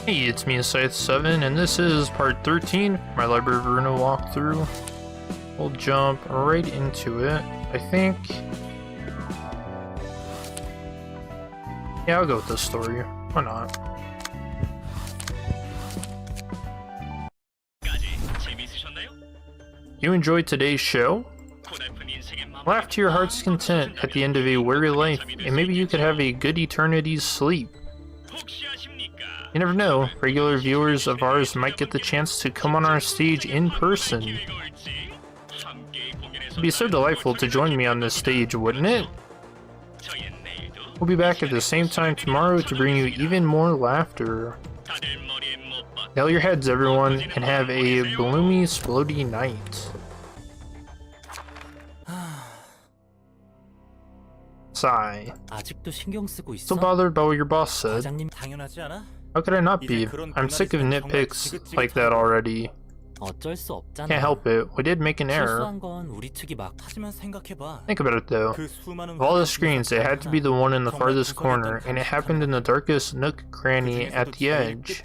Hey, it's me, Scythe7, and this is part 13, my Library of Ruina walkthrough. We'll jump right into it, I think. Yeah, I'll go with this story. Why not? You enjoyed today's show? Laugh to your heart's content at the end of a weary life, and maybe you could have a good eternity's sleep. You never know, regular viewers of ours might get the chance to come on our stage in person. It'd be so delightful to join me on this stage, wouldn't it? We'll be back at the same time tomorrow to bring you even more laughter. Nail your heads, everyone, and have a bloomy, splody night. Sigh. Still bothered by what your boss said? How could I not be? I'm sick of nitpicks like that already. Can't help it. We did make an error. Think about it though. Of all the screens, it had to be the one in the farthest corner, and it happened in the darkest nook cranny at the edge.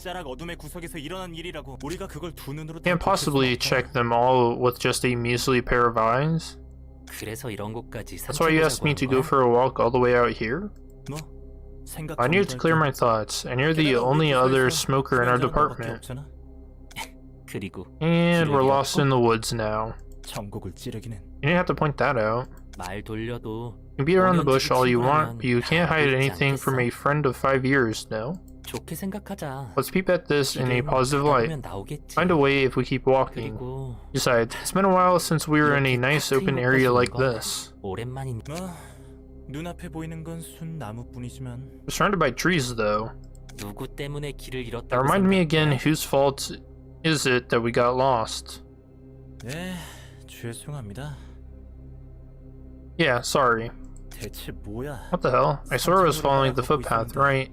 Can't possibly check them all with just a measly pair of eyes. That's why you asked me to go for a walk all the way out here? I needed to clear my thoughts, and you're the only other smoker in our department. And we're lost in the woods now. You didn't have to point that out. You can beat around the bush all you want, but you can't hide anything from a friend of 5 years, no? Let's peep at this in a positive light. Find a way if we keep walking. Besides, it's been a while since we were in a nice open area like this. We're surrounded by trees though. That reminded me again, whose fault is it that we got lost? Yeah, sorry. What the hell? I swear I was following the footpath, right?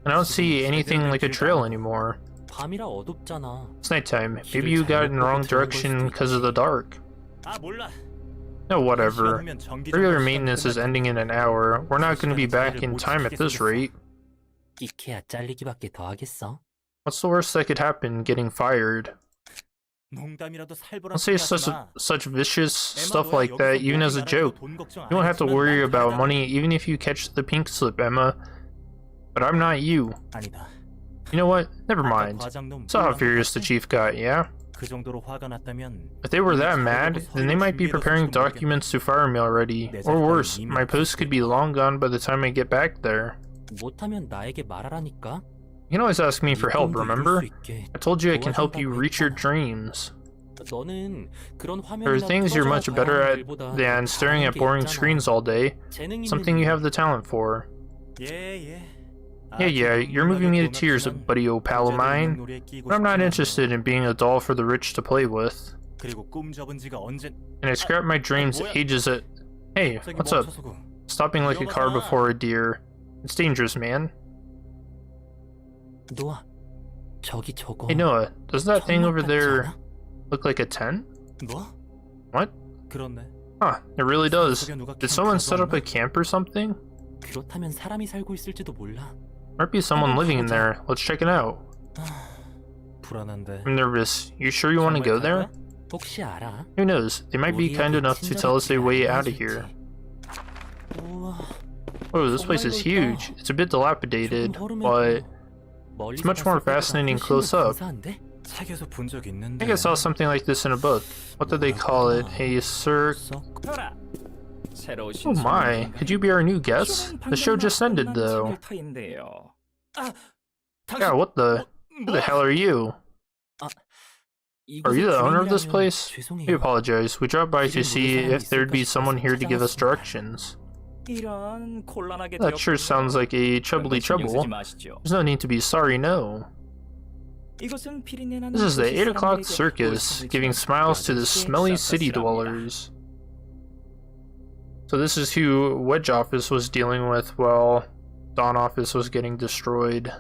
And I don't see anything like a trail anymore. It's nighttime. Maybe you got in the wrong direction because of the dark. No, whatever. Regular maintenance is ending in an hour. We're not going to be back in time at this rate. What's the worst that could happen? Getting fired. Don't say such vicious stuff like that, even as a joke. You don't have to worry about money, even if you catch the pink slip, Emma. But I'm not you. You know what? Never mind. Saw how furious the chief got, yeah? If they were that mad, then they might be preparing documents to fire me already. Or worse, my post could be long gone by the time I get back there. You can always ask me for help, remember? I told you I can help you reach your dreams. There are things you're much better at than staring at boring screens all day. Something you have the talent for. Yeah, you're moving me to tears, buddy old pal of mine. But I'm not interested in being a doll for the rich to play with. And I scrapped my dreams ages at— Hey, what's up? Stopping like a car before a deer. It's dangerous, man. Hey Noah, does that thing over there look like a tent? What? Huh, it really does. Did someone set up a camp or something? Might be someone living in there. Let's check it out. I'm nervous. You sure you want to go there? Who knows? They might be kind enough to tell us a way out of here. Oh, this place is huge. It's a bit dilapidated, but it's much more fascinating close up. I think I saw something like this in a book. What did they call it? A Oh my, could you be our new guest? The show just ended though. Yeah, what the? Who the hell are you? Are you the owner of this place? We apologize. We dropped by to see if there'd be someone here to give us directions. That sure sounds like a trouble. There's no need to be sorry, no. This is the 8 o'clock circus, giving smiles to the smelly city dwellers. So this is who Wedge Office was dealing with while Dawn Office was getting destroyed.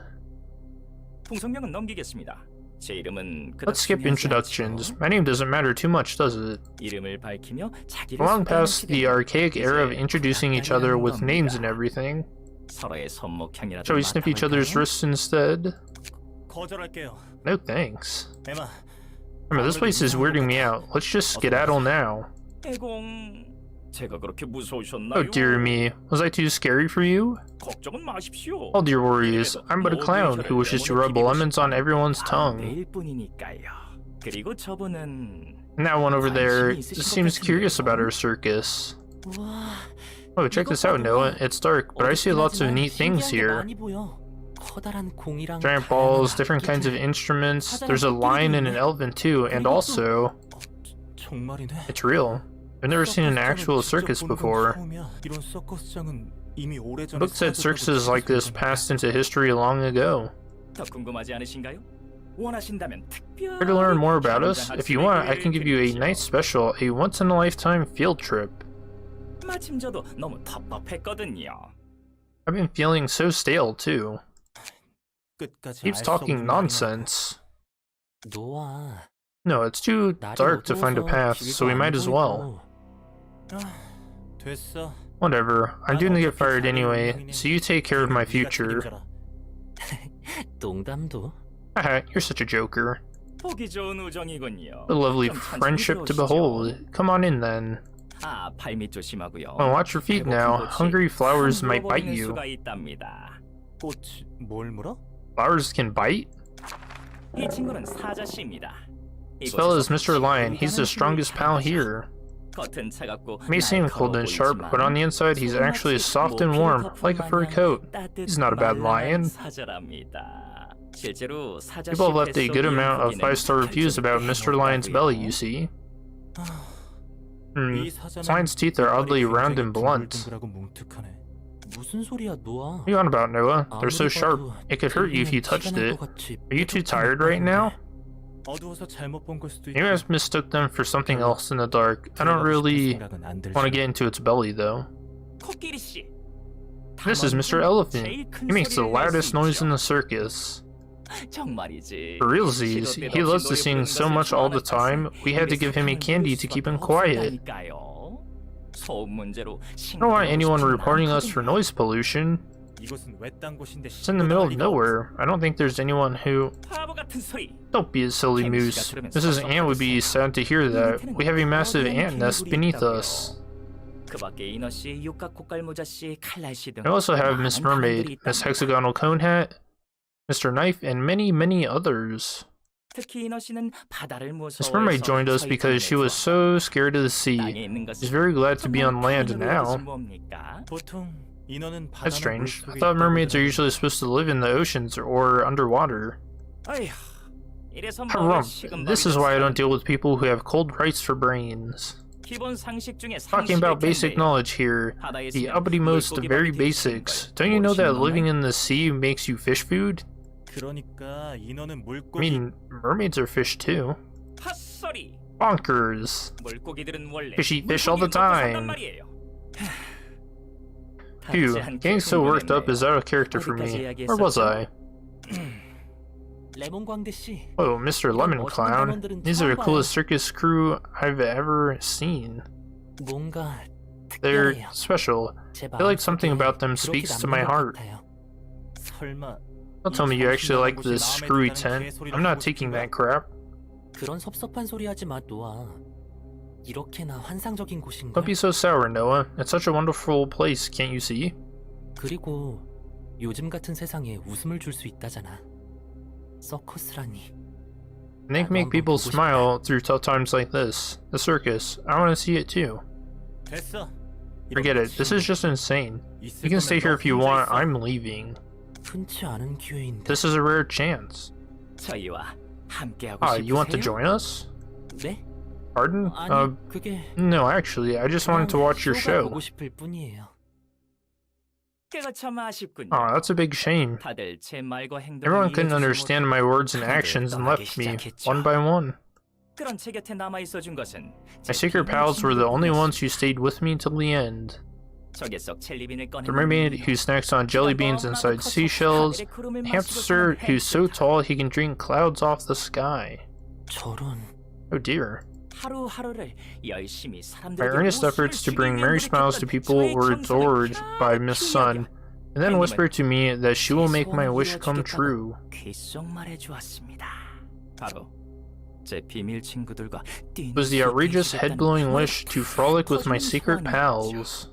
Let's skip introductions. My name doesn't matter too much, does it? We're long past the archaic era of introducing each other with names and everything. Shall we snip each other's wrists instead? No thanks. Emma, this place is weirding me out. Let's just skedaddle now. Oh dear me, was I too scary for you? Hold your worries, I'm but a clown who wishes to rub lemons on everyone's tongue. And that one over there seems curious about our circus. Oh, check this out, Noah. It's dark, but I see lots of neat things here. Giant balls, different kinds of instruments. There's a lion and an elephant too, and also... It's real. I've never seen an actual circus before. The book said circuses like this passed into history long ago. Care to learn more about us? If you want, I can give you a nice special, a once-in-a-lifetime field trip. I've been feeling so stale too. Keeps talking nonsense. No, it's too dark to find a path, so we might as well. Whatever, I'm due to get fired anyway, so you take care of my future. Haha, you're such a joker. A lovely friendship to behold. Come on in then. Oh, watch your feet now. Hungry flowers might bite you. Flowers can bite? This fellow is Mr. Lion. He's the strongest pal here. He may seem cold and sharp, but on the inside he's actually soft and warm, like a fur coat. He's not a bad lion. People have left a good amount of 5-star reviews about Mr. Lion's belly, you see. This lion's teeth are oddly round and blunt. What are you on about, Noah? They're so sharp, it could hurt you if you touched it. Are you too tired right now? Maybe I mistook them for something else in the dark. I don't really want to get into its belly, though. This is Mr. Elephant. He makes the loudest noise in the circus. For realsies, he loves to sing so much all the time, we had to give him a candy to keep him quiet. I don't want anyone reporting us for noise pollution. It's in the middle of nowhere. I don't think there's anyone who... Don't be a silly moose. Mrs. Ant would be sad to hear that. We have a massive ant nest beneath us. We also have Miss Mermaid, Miss Hexagonal Cone Hat, Mr. Knife, and many, many others. Miss Mermaid joined us because she was so scared of the sea. She's very glad to be on land now. That's strange. I thought mermaids are usually supposed to live in the oceans or underwater. Harump. This is why I don't deal with people who have cold price for brains. Talking about basic knowledge here, the uppity-most very basics. Don't you know that living in the sea makes you fish food? I mean, mermaids are fish too. Bonkers. Fish eat fish all the time. Phew, getting so worked up is out of character for me. Where was I? Oh, Mr. Lemon Clown. These are the coolest circus crew I've ever seen. They're special. I feel like something about them speaks to my heart. Don't tell me you actually like this screwy tent. I'm not taking that crap. Don't be so sour, Noah. It's such a wonderful place, can't you see? And they can make people smile through tough times like this. The circus. I want to see it too. Forget it. This is just insane. You can stay here if you want. I'm leaving. This is a rare chance. Ah, you want to join us? Pardon? No, actually, I just wanted to watch your show. Aw, that's a big shame. Everyone couldn't understand my words and actions and left me, one by one. My secret pals were the only ones who stayed with me till the end. The mermaid who snacks on jelly beans inside seashells, the hamster who's so tall he can drink clouds off the sky. Oh dear. My earnest efforts to bring merry smiles to people were adored by Miss Sun. and then whispered to me that she will make my wish come true. It was the outrageous, head-blowing wish to frolic with my secret pals.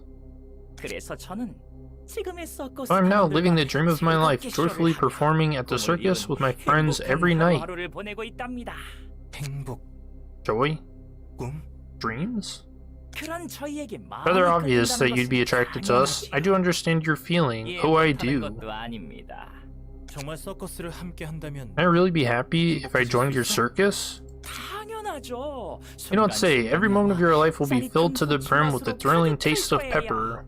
So I'm now living the dream of my life, joyfully performing at the circus with my friends every night. Joy? Dreams? Rather obvious that you'd be attracted to us. I do understand your feeling. Oh, I do. Can I really be happy if I joined your circus? You don't say. Every moment of your life will be filled to the brim with the thrilling taste of pepper.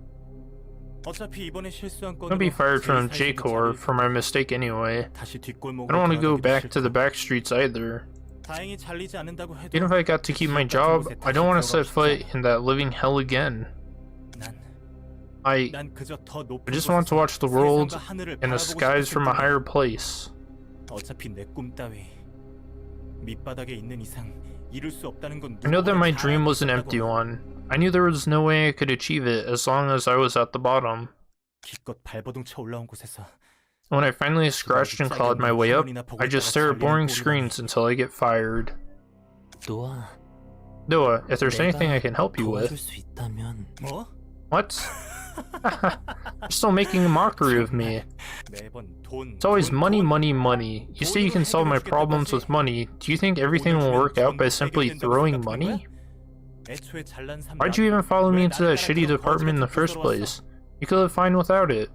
Don't be fired from J-Corps for my mistake anyway. I don't want to go back to the back streets either. Even if I got to keep my job, I don't want to set foot in that living hell again. I just want to watch the world and the skies from a higher place. I know that my dream was an empty one. I knew there was no way I could achieve it as long as I was at the bottom. When I finally scratched and clawed my way up, I just stare at boring screens until I get fired. Noah, if there's anything I can help you with... What? You're still making a mockery of me. It's always money, money, money. You say you can solve my problems with money. Do you think everything will work out by simply throwing money? Why'd you even follow me into that shitty department in the first place? You could live fine without it.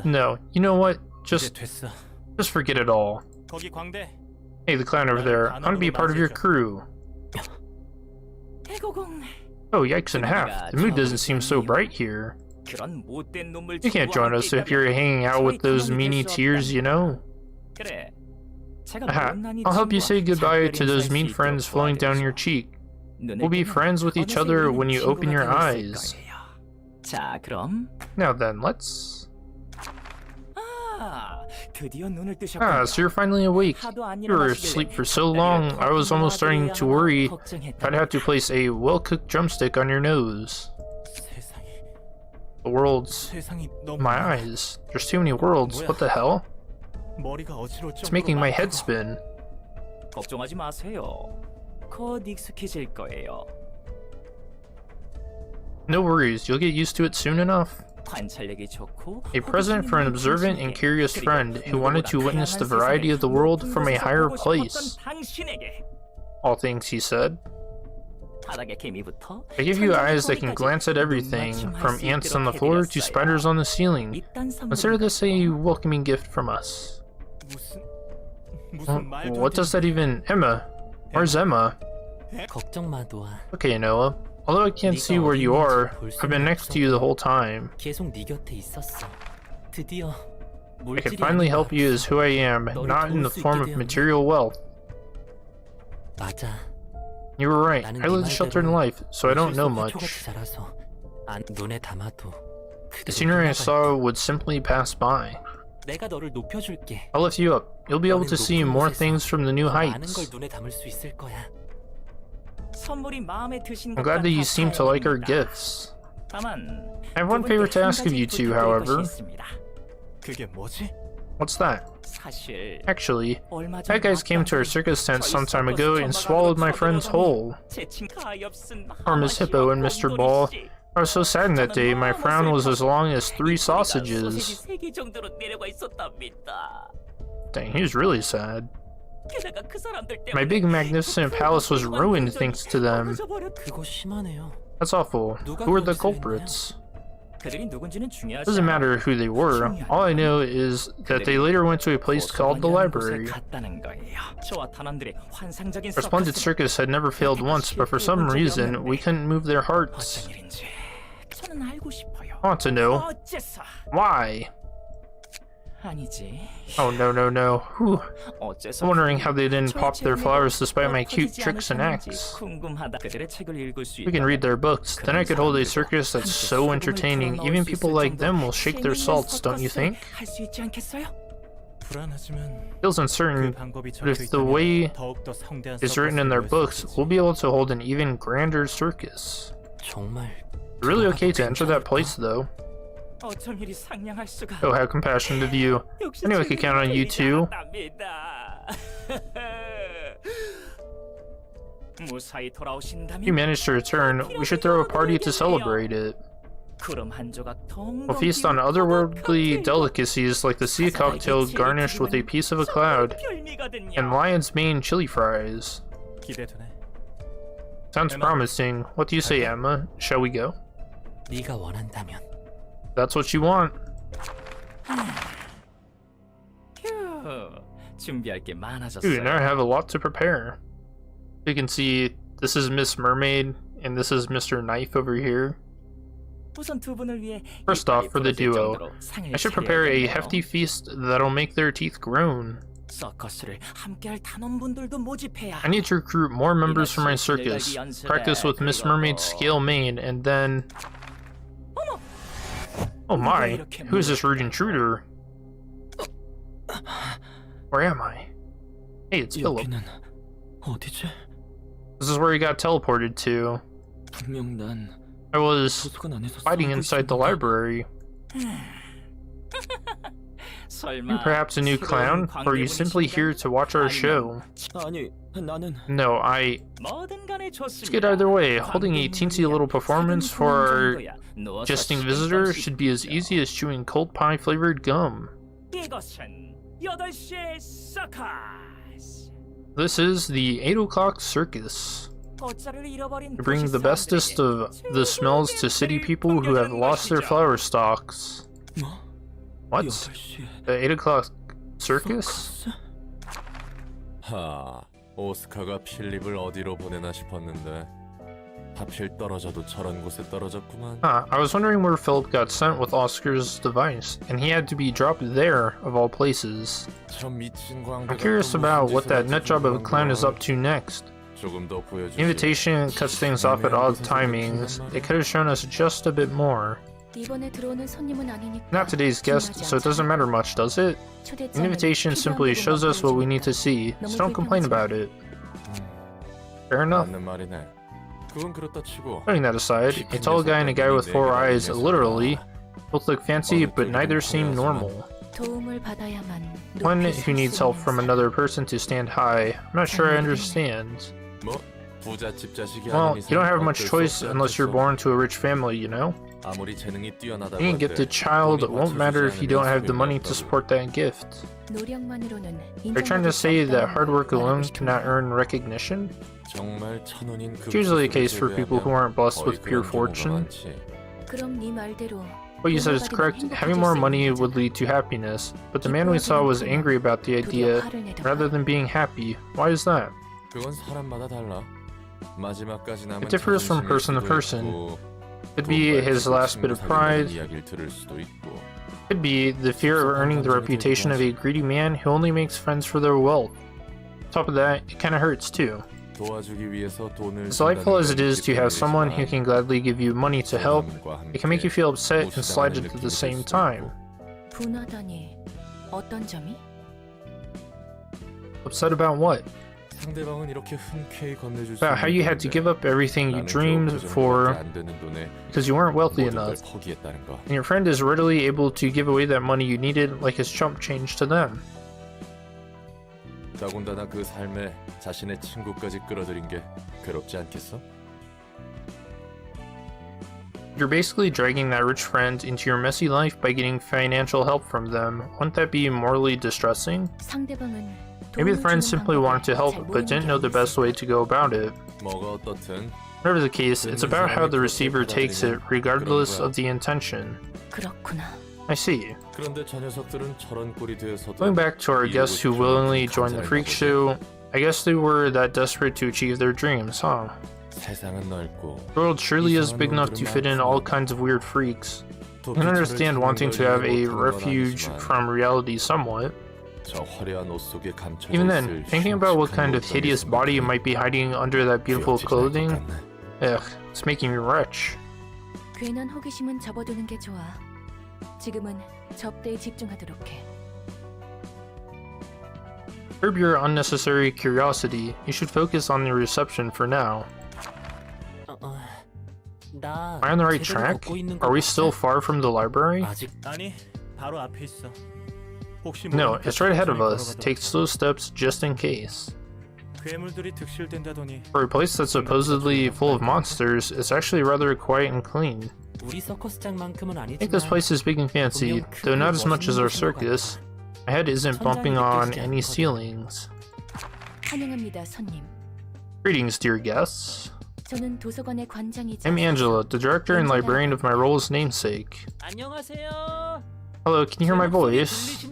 No, you know what? Just forget it all. Hey, the clown over there. I want to be a part of your crew. Oh, yikes and a half. The mood doesn't seem so bright here. You can't join us if you're hanging out with those meanie tears, you know? Aha, I'll help you say goodbye to those mean friends flowing down your cheek. We'll be friends with each other when you open your eyes. Now then, let's... so you're finally awake. You were asleep for so long, I was almost starting to worry I'd have to place a well-cooked drumstick on your nose. The world's... my eyes. There's too many worlds, what the hell? It's making my head spin. No worries, you'll get used to it soon enough. A present for an observant and curious friend who wanted to witness the variety of the world from a higher place. All things, he said. I give you eyes that can glance at everything, from ants on the floor to spiders on the ceiling. Consider this a welcoming gift from us. What does that even... Emma? Where's Emma? Okay, Noah. Although I can't see where you are, I've been next to you the whole time. I can finally help you as who I am, not in the form of material wealth. You were right, I lived a sheltered life, so I don't know much. The scenery I saw would simply pass by. I'll lift you up. You'll be able to see more things from the new heights. I'm glad that you seem to like our gifts. I have one favor to ask of you two, however. What's that? Actually, that guys came to our circus tent some time ago and swallowed my friends whole. Poor Miss Hippo and Mr. Ball. I was so saddened that day, my frown was as long as 3 sausages. Dang, he was really sad. My big magnificent palace was ruined thanks to them. That's awful. Who are the culprits? Doesn't matter who they were. All I know is that they later went to a place called the library. Our splendid circus had never failed once, but for some reason, we couldn't move their hearts. I want to know. Why? Oh no. Whew. I'm wondering how they didn't pop their flowers despite my cute tricks and acts. We can read their books, then I could hold a circus that's so entertaining, even people like them will shake their salts, don't you think? Feels uncertain, but if the way is written in their books, we'll be able to hold an even grander circus. Really okay to enter that place though. Oh, how compassionate of you. I knew I could count on you too. You managed to return. We should throw a party to celebrate it. We'll feast on otherworldly delicacies like the sea cocktail garnished with a piece of a cloud, and lion's mane chili fries. Sounds promising. What do you say, Emma? Shall we go? That's what you want. Dude, now I have a lot to prepare. You can see this is Miss Mermaid and this is Mr. Knife over here. First off, for the duo, I should prepare a hefty feast that'll make their teeth groan. I need to recruit more members for my circus, practice with Miss Mermaid's scale mane, and then... Oh my, who is this rude intruder? Where am I? Hey, it's Philip. This is where he got teleported to. I was fighting inside the library. You're perhaps a new clown, or are you simply here to watch our show? No, It's good either way. Holding a teensy little performance for our jesting visitor should be as easy as chewing cold pie flavored gum. This is the 8 o'clock circus. We bring the bestest of the smells to city people who have lost their flower stalks. What? The 8 o'clock circus? 오스카가 필립을 어디로 보내나 싶었는데 하필 떨어져도 저런 곳에 떨어졌구만. I was wondering where Philip got sent with Oscar's device, and he had to be dropped there, of all places. I'm curious about what that nutjob of a clown is up to next. The invitation cuts things off at odd timings. It could have shown us just a bit more. Not today's guest, so it doesn't matter much, does it? An invitation simply shows us what we need to see, so don't complain about it. Fair enough. Putting that aside, a tall guy and a guy with 4 eyes, literally, both look fancy, but neither seem normal. One who needs help from another person to stand high. I'm not sure I understand. Well, you don't have much choice unless you're born to a rich family, you know? Being a gifted child won't matter if you don't have the money to support that gift. Are you trying to say that hard work alone cannot earn recognition? It's usually the case for people who aren't blessed with pure fortune. What you said is correct. Having more money would lead to happiness, but the man we saw was angry about the idea rather than being happy. Why is that? It differs from person to person. Could be his last bit of pride. Could be the fear of earning the reputation of a greedy man who only makes friends for their wealth. On top of that, it kinda hurts too. As delightful as it is to have someone who can gladly give you money to help, it can make you feel upset and slighted at the same time. Upset about what? About how you had to give up everything you dreamed for because you weren't wealthy enough, and your friend is readily able to give away that money you needed like his chump change to them. 더군다나 그 삶에 자신의 친구까지 끌어들인 게 괴롭지 않겠어? You're basically dragging that rich friend into your messy life by getting financial help from them. Wouldn't that be morally distressing? Maybe the friend simply wanted to help but didn't know the best way to go about it. Whatever the case, it's about how the receiver takes it, regardless of the intention. I see. Going back to our guests who willingly joined the freak show, I guess they were that desperate to achieve their dreams, huh? The world surely is big enough to fit in all kinds of weird freaks. I can understand wanting to have a refuge from reality somewhat. Even then, thinking about what kind of hideous body might be hiding under that beautiful clothing, ugh, it's making me retch. Curb your unnecessary curiosity. You should focus on the reception for now. I on the right track? Are we still far from the library? No, it's right ahead of us. Take slow steps just in case. For a place that's supposedly full of monsters, it's actually rather quiet and clean. I think this place is big and fancy, though not as much as our circus. My head isn't bumping on any ceilings. Greetings, dear guests. I'm Angela, the director and librarian of my role's namesake. Hello, can you hear my voice?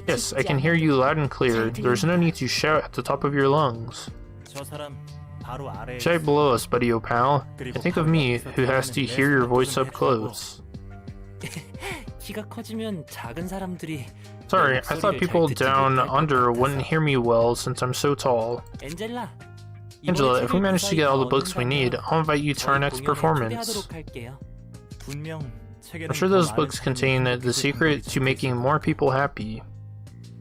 Yes, I can hear you loud and clear. There's no need to shout at the top of your lungs. Shout below us, buddy-o pal. And think of me, who has to hear your voice up close. Sorry, I thought people down under wouldn't hear me well since I'm so tall. Angela, if we manage to get all the books we need, I'll invite you to our next performance. I'm sure those books contain the secret to making more people happy.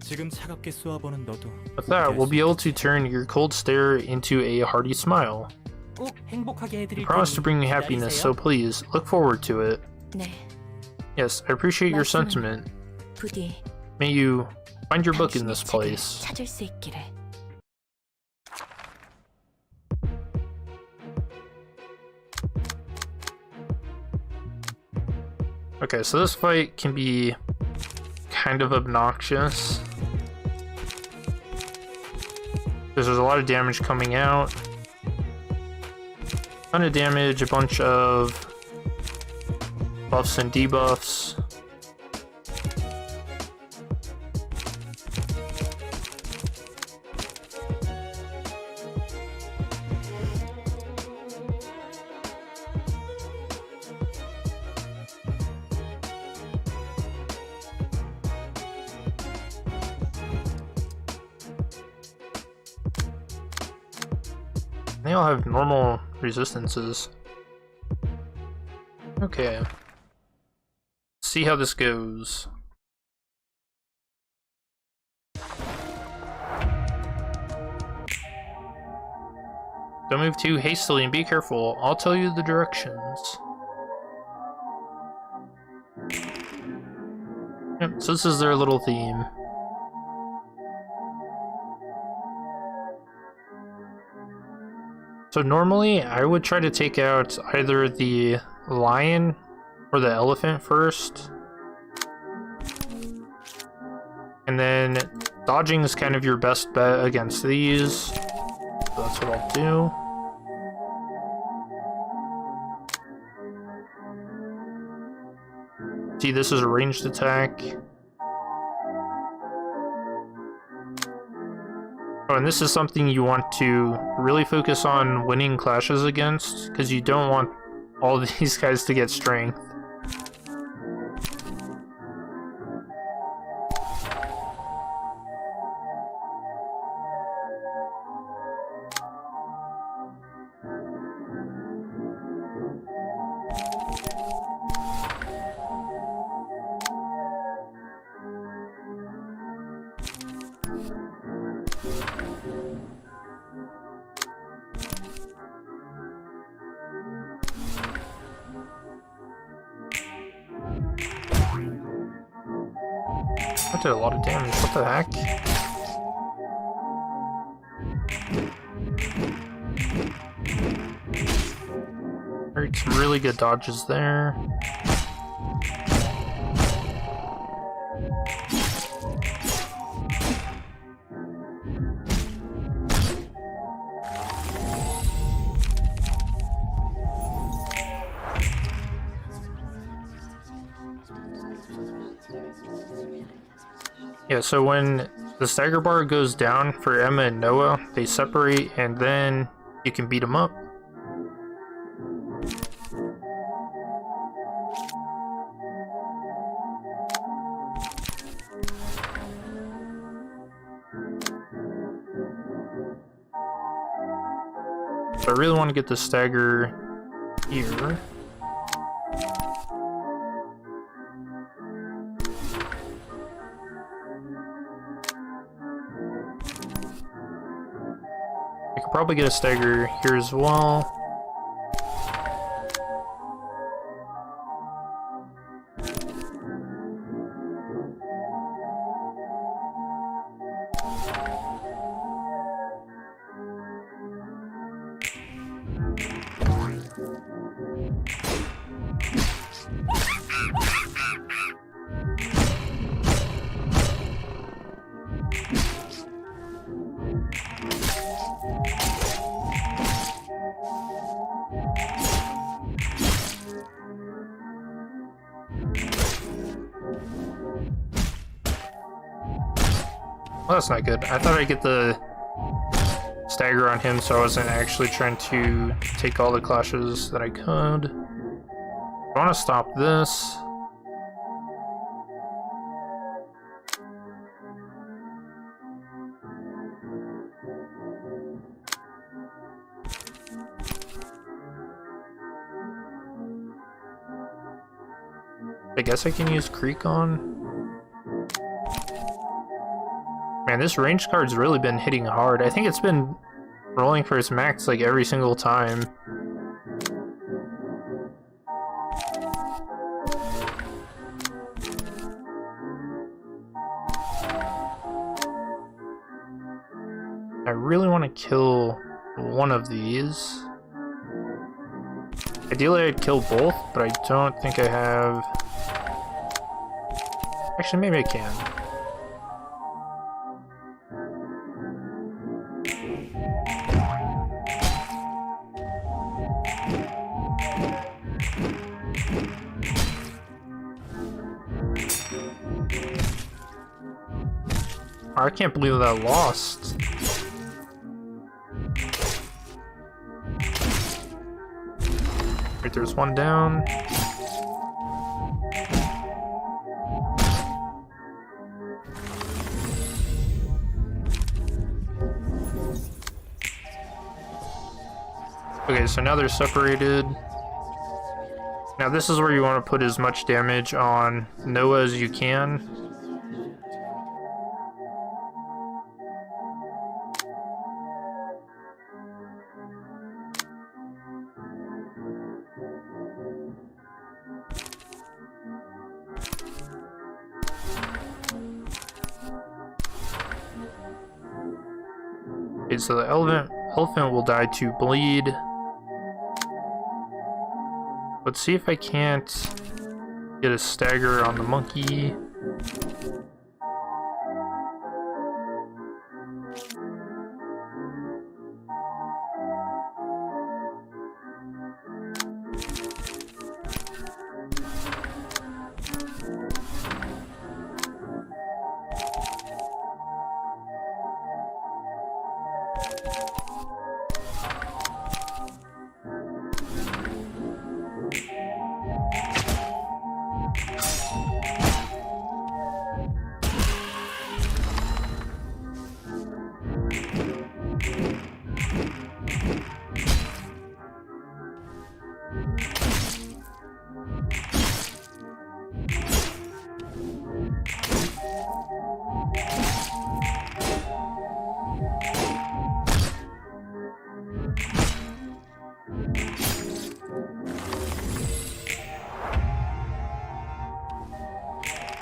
With that, we'll be able to turn your cold stare into a hearty smile. I promise to bring you happiness, so please, look forward to it. Yes, I appreciate your sentiment. May you find your book in this place. Okay, so this fight can be kind of obnoxious, because there's a lot of damage coming out. Ton of damage, a bunch of buffs and debuffs. They all have normal resistances. Okay. See how this goes. Don't move too hastily and be careful. I'll tell you the directions. Yep, so this is their little theme. So normally, I would try to take out either the lion or the elephant first. And then dodging is kind of your best bet against these. So that's what I'll do. See, this is a ranged attack. Oh, and this is something you want to really focus on winning clashes against, because you don't want all these guys to get strength. That did a lot of damage, what the heck? Alright, some really good dodges there. Yeah, so when the stagger bar goes down for Emma and Noah, they separate and then you can beat them up. So I really want to get the stagger here. I could probably get a stagger here as well. Well, that's not good. I thought I'd get the stagger on him, so I wasn't actually trying to take all the clashes that I could. I want to stop this. I guess I can use Creek on. Man, this range card's really been hitting hard. I think it's been rolling for its max like every single time. I really want to kill one of these. Ideally, I'd kill both, but I don't think I have... Actually, maybe I can. I can't believe that I lost. Right, there's one down. Okay, so now they're separated. Now this is where you want to put as much damage on Noah as you can. Okay, so the elephant will die to bleed. Let's see if I can't get a stagger on the monkey.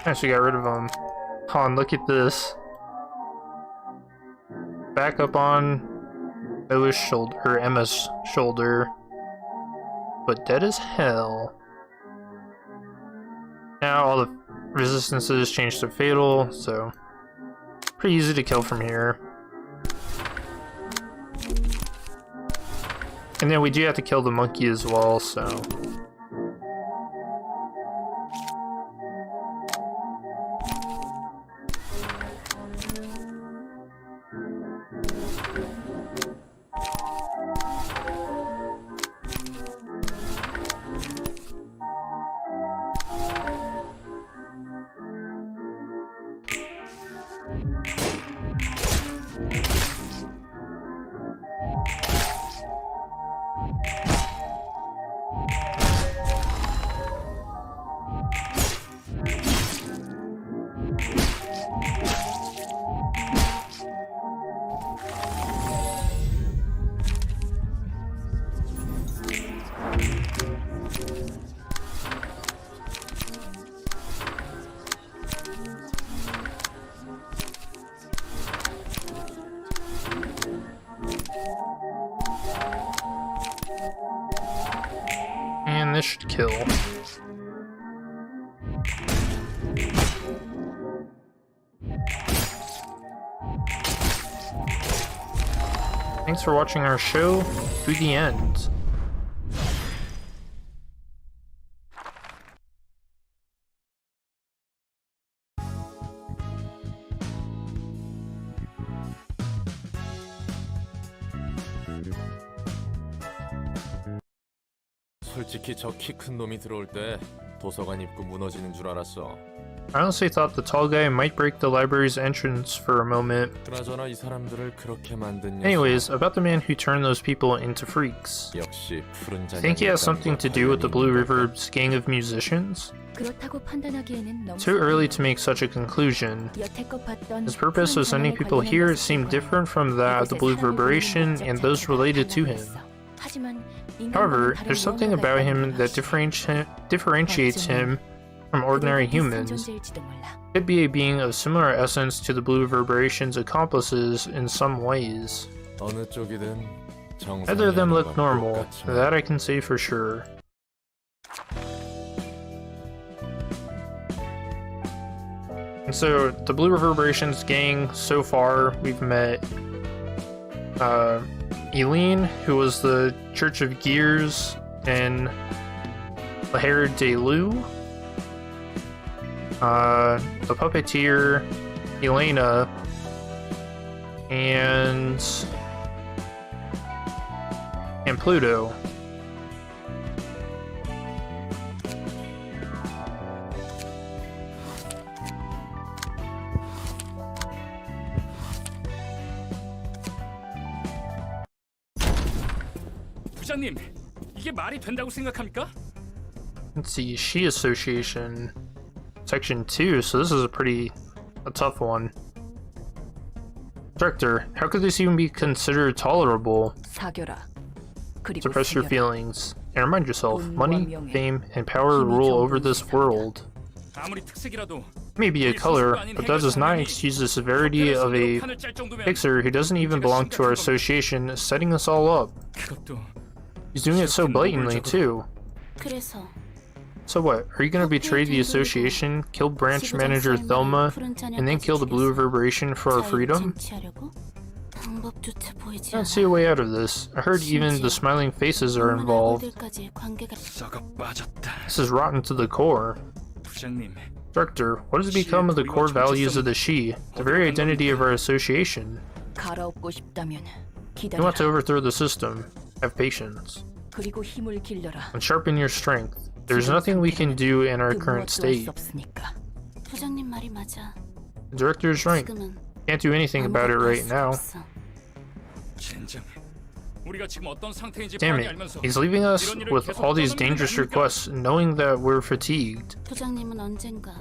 Actually got rid of him. Oh, and look at this. Back up on Noah's shoulder, or Emma's shoulder. But dead as hell. Now all the resistances change to fatal, so pretty easy to kill from here. And then we do have to kill the monkey as well, so... And this should kill. Thanks for watching our show to the end. 솔직히 저 키 큰 놈이 들어올 때 도서관 입구 무너지는 줄 알았어. I honestly thought the tall guy might break the library's entrance for a moment. 그나저나 이 사람들을 그렇게 만든 녀석. Anyways, about the man who turned those people into freaks. 역시 푸른 잔향이 Think he has something to do with the Blue 관련이 있는 River's gang of musicians? 그렇다고 판단하기에는 너무 Too early to make such a conclusion. 여태껏 봤던 His purpose of sending people here seemed different from that of the Blue Reverberation and those related to him. However, there's something about him that differentiates him from ordinary humans. Could be a being of similar essence to the Blue Reverberation's accomplices in some ways. 어느 쪽이든 Neither of them look 정상이라는 건 normal, 똑같지만 that I can say for sure. And so, the Blue Reverberation's gang, so far, we've met Eileen, who was the Church of Gears, and Lahir de Lou, the Puppeteer, Elena, and Pluto. 부장님, 이게 말이 된다고 생각합니까? Let's see, Shi Association Section 2, so this is a tough one. Director, how could this even be considered tolerable? 사겨라. 그리고 Suppress your 숨겨라. feelings, and remind yourself, money, fame, and power rule over this world. 아무리 특색이라도 It may be a color, but that does not excuse the severity of a 판을 짤 정도면 fixer who doesn't even belong to our association setting us all up. 그것도 He's doing it so blatantly, too. 그래서 So what, are you gonna betray the association, kill branch manager Thelma, and then kill the Blue Reverberation for our freedom? I don't see a way out of this. I heard even the smiling faces are involved. 썩어 빠졌다. This is rotten to the core. 부장님, Director, what has become of the core values of the Shi, the very identity of our association? 갈아엎고 싶다면 You want to 기다려. overthrow the system. Have patience. 그리고 힘을 길러라. And sharpen your strength. There's nothing we can do in our 그 current 무엇도 할 수 state. 없으니까. 부장님 말이 맞아. The director is right. 지금은 Can't do anything about it 아무것도 할 right 수 now. 없어. 젠장. 우리가 지금 어떤 상태인지 Damn 뻔히 it. 알면서 He's leaving us with all these dangerous requests, knowing that we're fatigued. 부장님은 언젠가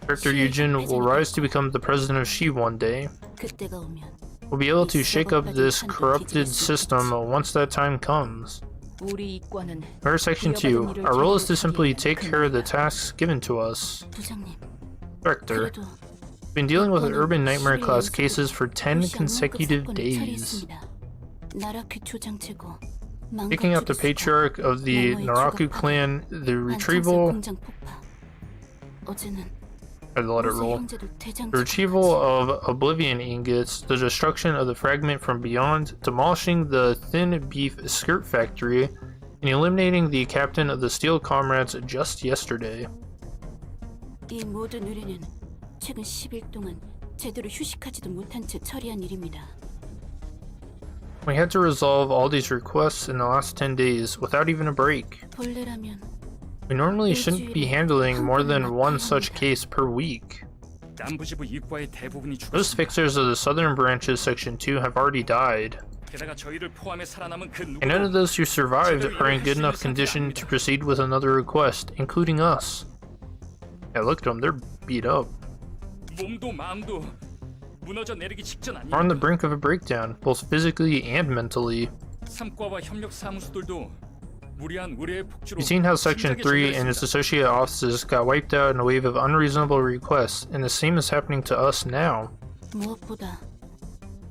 Director Yujin will rise to become the president of Shi one day. 그때가 오면 We'll be able to shake up this corrupted system once that time comes. 우리 이과는 Our Section 2, our role is to simply take care of the tasks given to us. 부장님 Director, 그래도 we've been dealing with urban nightmare class cases for 10 consecutive days. 나라키 조장체고 Taking out the patriarch of the Naraku clan, the retrieval... 공장 폭파. 어제는 I'd let it roll. 형제도 The 대장 retrieval of Oblivion ingots, the destruction of the fragment from beyond, demolishing the thin beef skirt factory, and eliminating the captain of the Steel Comrades just yesterday. 이 모든 의뢰는 최근 10일 동안 제대로 휴식하지도 못한 채 처리한 일입니다. We had to resolve all these requests in the last 10 days without even a break. 본래라면 We normally shouldn't be handling more than one such case per week. 남부지부 이과의 대부분이 Those 죽었습니다. fixers of the southern branches Section 2 have already died, 게다가 저희를 포함해 살아남은 그 and none of 누구도 those who survived are in good enough condition to proceed with another request, including us. Yeah, look at them, they're beat up. 몸도 마음도 무너져 내리기 직전 We're on the 아닙니까? brink of a breakdown, both physically and mentally. 삼과와 협력 사무소들도 무리한 의뢰의 폭주로 You've seen how Section 심각하게 3 and its 전멸했습니다. associated offices got wiped out in a wave of unreasonable requests, and the same is happening to us now. 무엇보다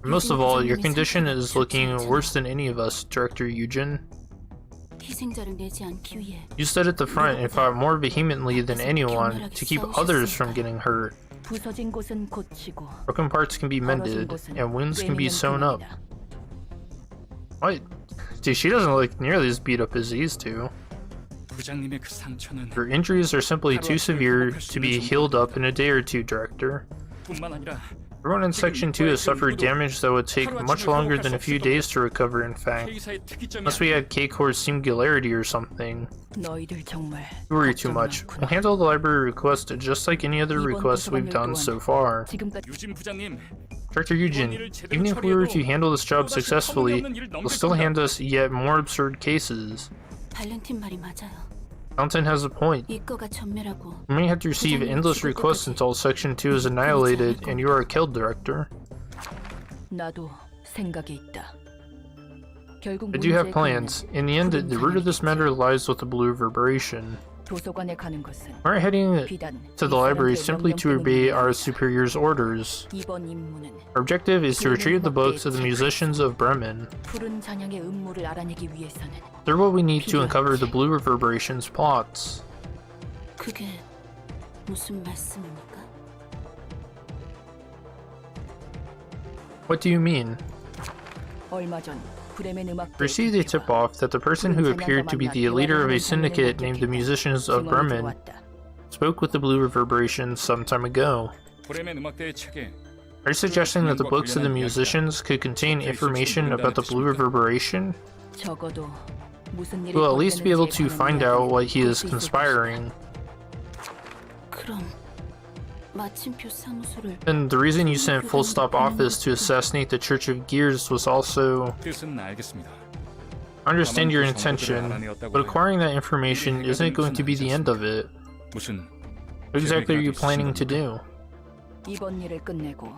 Most of all, your condition is looking worse than any of us, Director Yujin. 희생자를 내지 않기 위해 You stood at the front and fought more vehemently than anyone to keep others from getting hurt. 부서진 곳은 고치고 Broken parts can be mended, and wounds can be sewn up. What? Dude, she doesn't look nearly as beat up as these two. 부장님의 그 상처는 Her injuries are simply too severe to be healed up in a day or two, Director. 뿐만 아니라 Everyone in Section 2 has suffered damage that would take much longer than a few days to recover, in fact. K사의 특이점이 Unless we had K-Core's singularity or something. 너희들 정말 You worry too much. We'll handle the library request just like any other requests we've done so far. 지금까지 유진 부장님, Director Eugene, even if we were to handle this job successfully, we'll still hand us yet more absurd cases. 발렌틴 말이 맞아요. Valentin has a point. 이과가 전멸하고 We may have to receive endless requests until Section 2 is annihilated and you are killed, Director. 나도 생각이 있다. 결국 I do have 문제의 plans. 근원은 In the end, the root of this matter lies with the blue reverberation. 도서관에 가는 것은 We're heading 비단 to the library simply to obey our superior's orders. 이번 임무는 Our objective is to retrieve the books of the musicians of Bremen. 푸른 잔향의 음모를 알아내기 위해서는 They're what we need to uncover the blue reverberation's plots. 그게 무슨 말씀입니까? What do you mean? 얼마 전 브레멘 음악 Received a tip-off that the person who appeared to be the leader of a syndicate named the Musicians of Bremen spoke with the blue reverberation some time ago. 브레멘 음악대의 책에 Are you suggesting that the books of the musicians could contain information about the blue reverberation? 적어도 무슨 일이 We'll at least be able to 벌어졌는지에 find 관한 out what he 이야기를 is 볼수 있을 conspiring. 그럼 마침표 사무소를 And the reason you sent Full Stop Office to assassinate the Church of Gears was also... 뜻은 알겠습니다. I understand your intention, but acquiring that information isn't going to be the end of it. 무슨 What exactly are you planning to do? 이번 일을 끝내고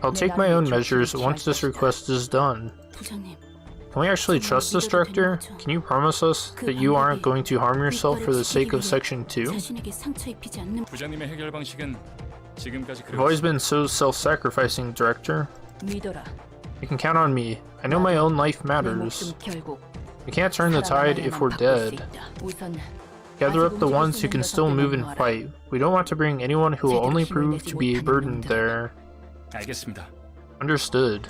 I'll take my own measures once this request is done. 부장님, Can we actually trust this, Director? Can you promise us that you aren't going to harm yourself for the sake of Section 2? 자신에게 상처 입히지 않는 부장님의 해결 방식은 지금까지 You've always been so self-sacrificing, Director. 믿어라. You can count on me. I know my own life 내 matters. 목숨 결국 We can't turn the tide if we're dead. 우선 Gather up the ones who can still move and fight. We don't want to bring anyone who will only prove to be a burden there. 알겠습니다. Understood.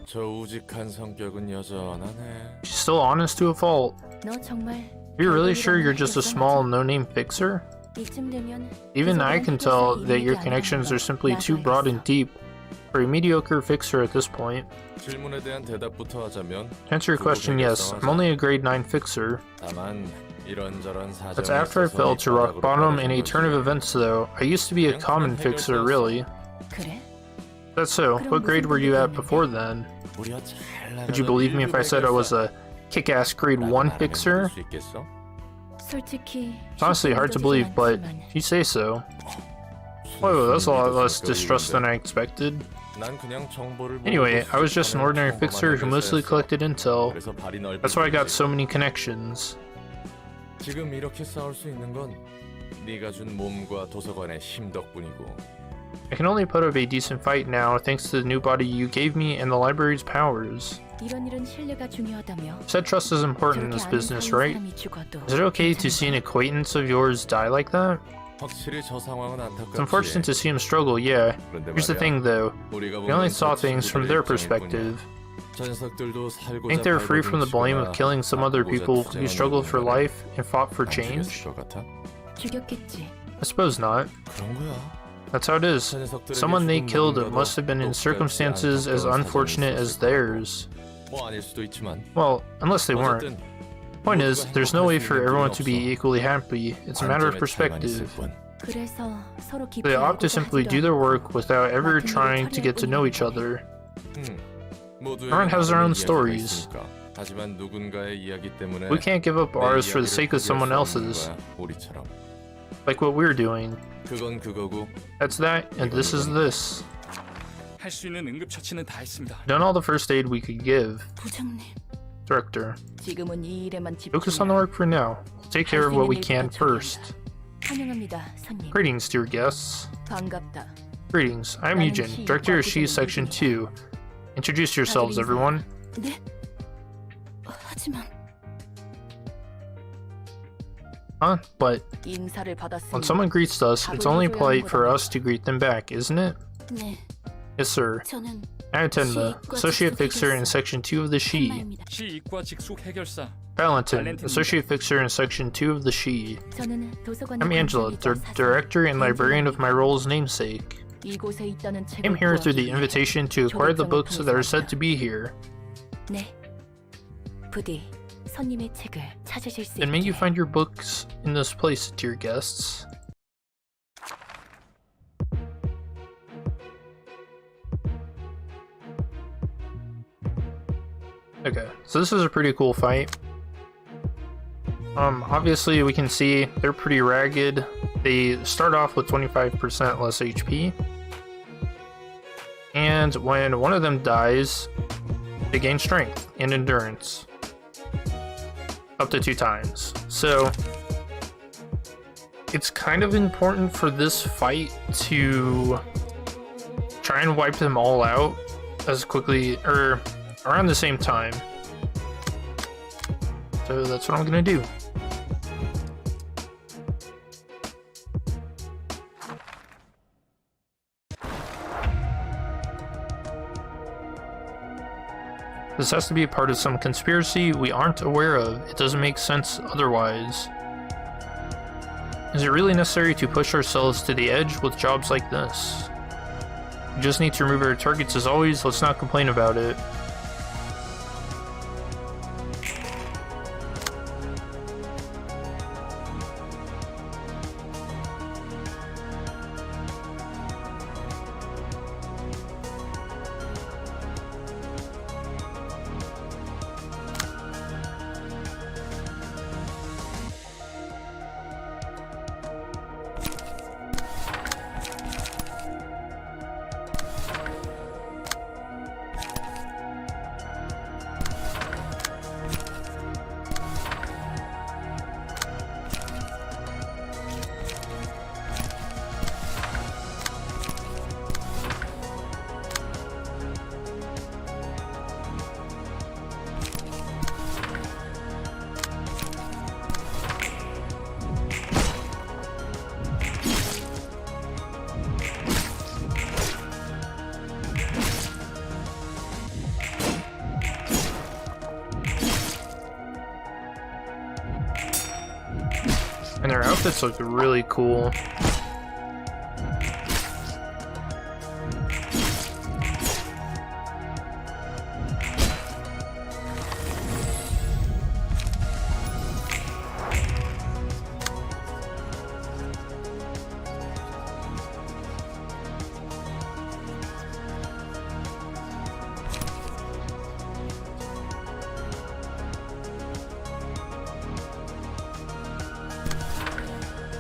저 우직한 성격은 여전하네. She's still honest to a fault. 너 정말 Are you really sure you're just a small, no-name fixer? 이쯤 되면 Even I can tell that your connections are simply too broad and deep for a mediocre fixer at this point. 질문에 대한 대답부터 하자면 To answer your question, yes, I'm only a grade 9 fixer. 다만 이런저런 사정이 That's after I 있어서 fell to rock 바닥으로 bottom in a 떨어진 turn of 거지. events though. I used to be a common fixer, really. 그래? That's so. What grade were you at before then? 우리가 잘 Would you believe me if I said I was a kick-ass grade 1 fixer? 수 있겠어? 솔직히 It's honestly hard to believe, but if you say so. Whoa, that's a lot less distrust than I expected. 난 그냥 정보를 Anyway, I was just an ordinary 평범한 fixer who mostly 회사였어. collected intel. 그래서 발이 넓은 That's why I got 거지. so many connections. 지금 이렇게 싸울 수 있는 건 네가 준 몸과 도서관의 힘 덕분이고. I can only put up a decent fight now thanks to the new body you gave me and the library's powers. 이런 일은 신뢰가 중요하다며. You said trust is important in 저렇게 this 아는 business, 사이인 right? 사람이 죽어도 Is it okay to see an acquaintance of yours die like that? 확실히 저 상황은 It's unfortunate to see him struggle, yeah. Here's the thing though, we only saw things from their perspective. Think they're free from the blame of killing some other people who struggled for life and fought for change? 죽였겠지. I suppose not. That's how it is. Someone they killed must have been in circumstances as unfortunate as theirs. Well, unless they weren't. Point is, there's no way for everyone to be equally happy. It's a matter of perspective. 그래서 서로 깊이 They opt to 알고도 simply 하지도 do their 않고 work without ever trying to get to know each other. Everyone has their own stories. We can't give up ours for the sake of someone else's. Like what we're doing. That's that, and this is this. 할 수 있는 응급처치는 다 했습니다. Done all the first aid we could give. 부장님, Director, 지금은 이 일에만 focus on the 집중해. work for now. We'll take care of what we can first. 환영합니다, 손님. Greetings, dear guests. 반갑다. Greetings, I'm Eugene, Director of Shi Section 2. Introduce yourselves, everyone. 네? 하지만 Huh? But 인사를 받았으니 when someone greets us, it's only polite for us to greet them back, isn't it? 네, Yes, sir. 저는 I attend the Associate Fixer in Section 2 of the Shi. 한마입니다. 시 이과 직속 해결사 Valentin, Associate Fixer in Section 2 of the Shi. 저는 도서관의 I'm Angela, 관장이자 사장, Director and Librarian of my role's namesake. 이곳에 있다는 책을 Came here through the 구하기 위해 invitation to acquire the 조력장을 books that are 통해서 said to be here. 네. 부디 손님의 책을 찾으실 수 And may you 있게. find your books in this place, dear guests. Okay, so this is a pretty cool fight. Obviously we can see they're pretty ragged. They start off with 25% less HP. And when one of them dies, they gain strength and endurance. Up to 2 times. So it's kind of important for this fight to try and wipe them all out as quickly, or around the same time. So that's what I'm gonna do. This has to be a part of some conspiracy we aren't aware of. It doesn't make sense otherwise. Is it really necessary to push ourselves to the edge with jobs like this? We just need to remove our targets as always. Let's not complain about it. And their outfits look really cool.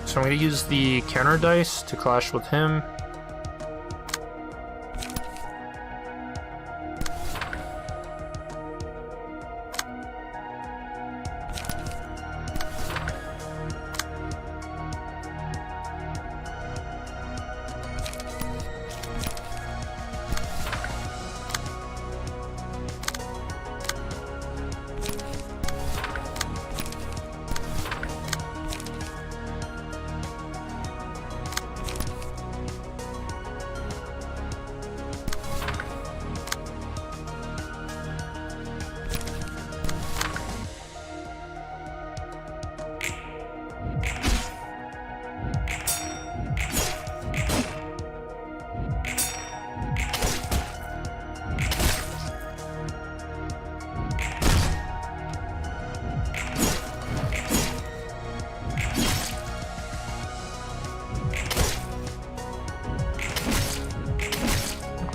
So I'm going to use the counter dice to clash with him.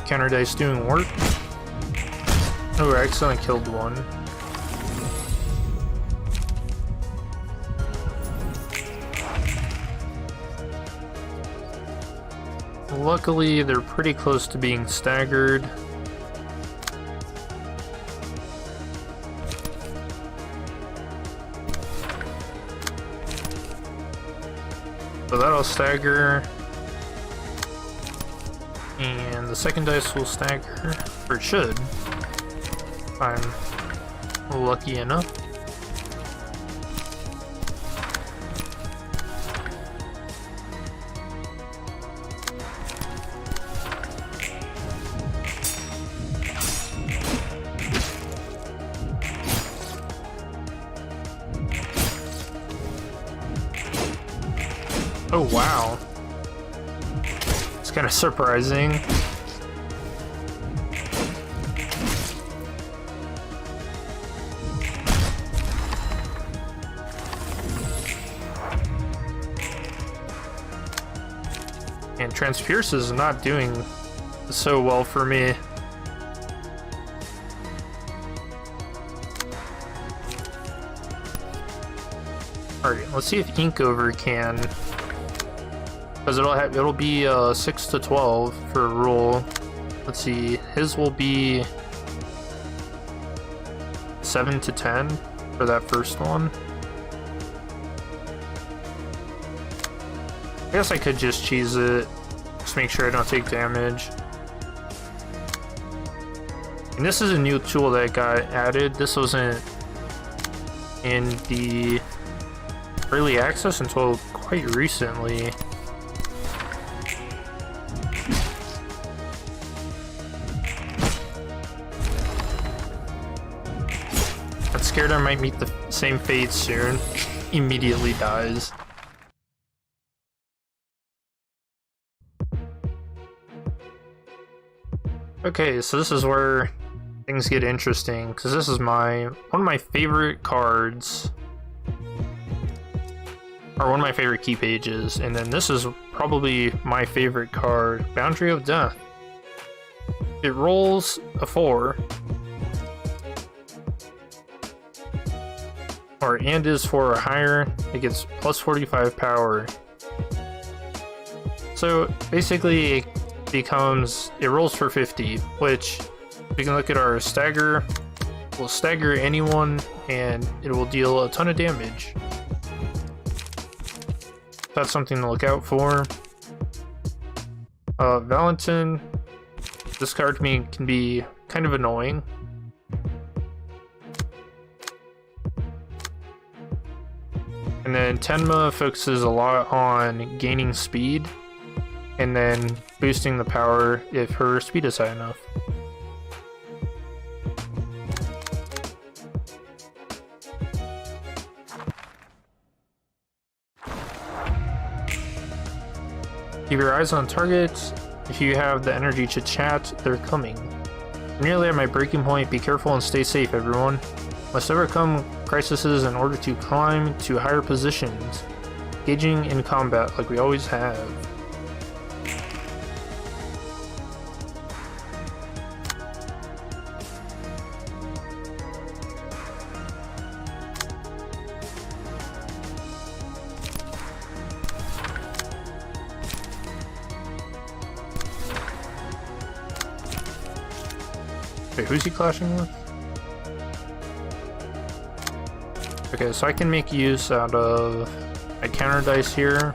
Counter dice doing work. Oh, I accidentally killed one. Luckily, they're pretty close to being staggered. So that'll stagger. And the second dice will stagger, or it should, if I'm lucky enough. Oh wow. This kind of surprising. And Transpierce is not doing so well for me. Alright, let's see if Inkover can. Because it'll be 6 to 12 for a roll. Let's see, his will be 7 to 10 for that first one. I guess I could just cheese it, just make sure I don't take damage. And this is a new tool that got added. This wasn't in the early access until quite recently. I'm scared I might meet the same fate soon. Immediately dies. Okay, so this is where things get interesting, because this is one of my favorite cards, or one of my favorite key pages, and then this is probably my favorite card, Boundary of Death. It rolls a 4, and is 4 or higher. It gets plus 45 power. So basically, it rolls for 50, which we can look at our stagger. Will stagger anyone, and it will deal a ton of damage. That's something to look out for. Valentin, this card to me can be kind of annoying. And then Tenma focuses a lot on gaining speed, and then boosting the power if her speed is high enough. Keep your eyes on targets. If you have the energy to chat, they're coming. I'm nearly at my breaking point. Be careful and stay safe, everyone. Must overcome crises in order to climb to higher positions. Engaging in combat like we always have. Wait, who's he clashing with? Okay, so I can make use out of my counter dice here.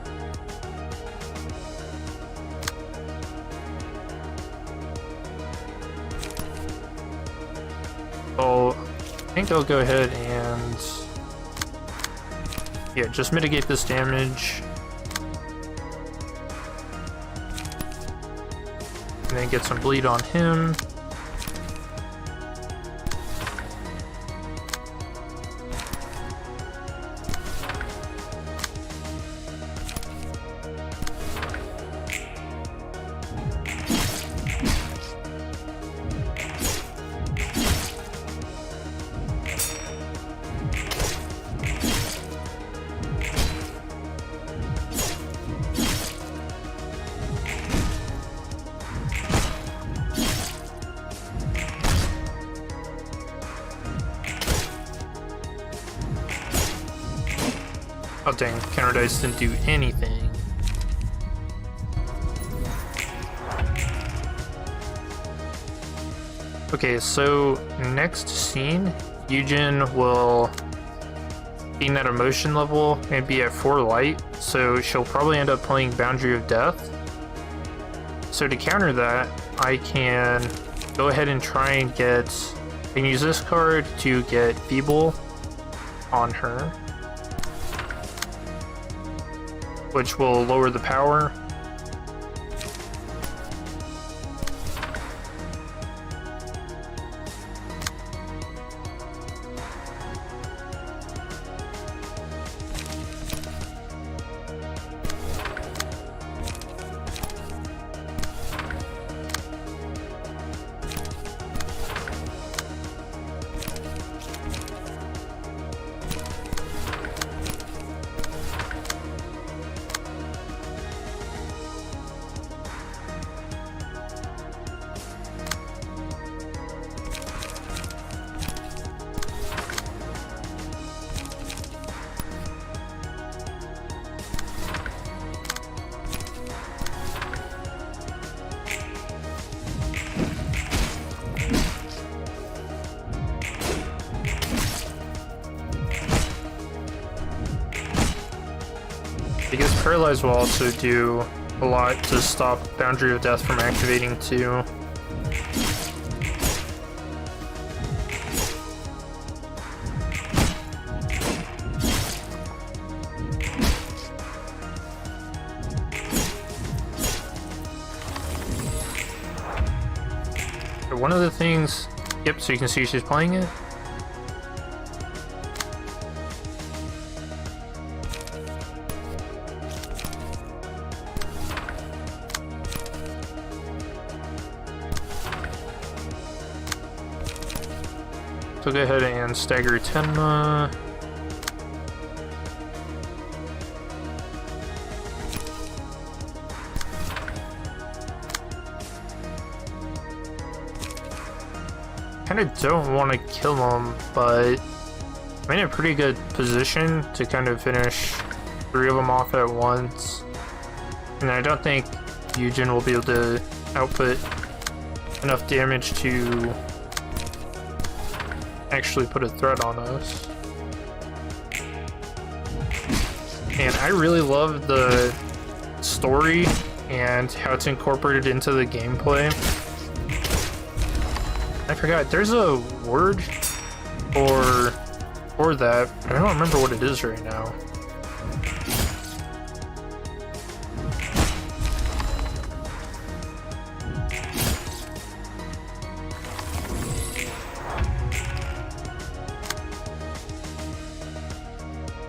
So I think I'll go ahead and just mitigate this damage. And then get some bleed on him. Oh dang, counter dice didn't do anything. Okay, so next scene, Yujin will gain that emotion level and be at 4 light, so she'll probably end up playing Boundary of Death. So to counter that, I can go ahead and try and I can use this card to get Feeble on her, which will lower the power. Paralyze will also do a lot to stop Boundary of Death from activating too. One of the things, yep, so you can see she's playing it. So go ahead and stagger Tenma. Kinda don't want to kill him, but I'm in a pretty good position to kind of finish 3 of them off at once. And I don't think Yujin will be able to output enough damage to actually put a threat on us. And I really love the story and how it's incorporated into the gameplay. I forgot, there's a word for that. I don't remember what it is right now.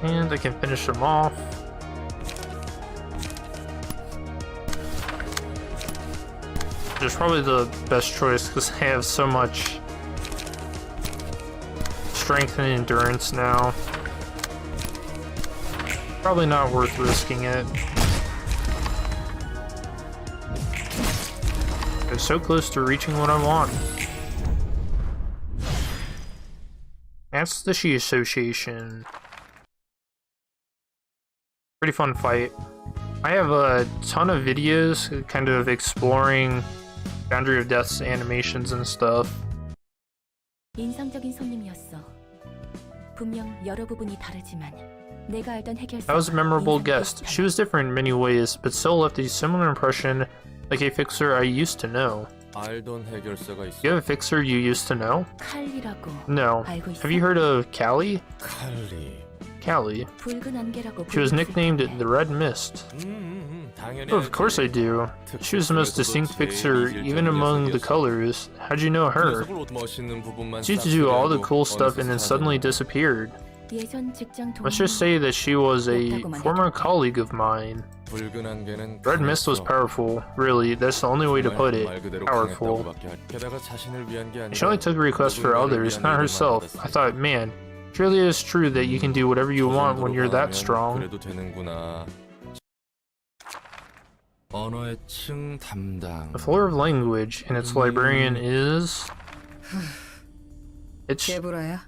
And I can finish them off. Which is probably the best choice because I have so much strength and endurance now. Probably not worth risking it. I'm so close to reaching what I want. That's the Shi Association. Pretty fun fight. I have a ton of videos kind of exploring Boundary of Death's animations and stuff. 인상적인 손님이었어. 분명 여러 부분이 다르지만 내가 알던 해결사. That was a memorable guest. She was different in many ways, but still left a similar impression, like a fixer I used to know. 알던 해결사가 있어. You have a fixer you used to know? 칼리라고. No. 알고 있어? Have you heard of Callie? 칼리. Callie. 붉은 안개라고. She was nicknamed the Red Mist. 당연히. Oh, of course I do. She was the most distinct fixer, even among the colors. How'd you know her? She used to do all the cool stuff and then suddenly disappeared. 예전 직장 동료. Let's just say that she was a former colleague of mine. Red Mist was powerful. Really, that's the only way to put it. Powerful. She only took requests for others, not herself. I thought, man, surely it is true that you can do whatever you want when you're that strong. The floor of language, and its librarian is... It's Gebura.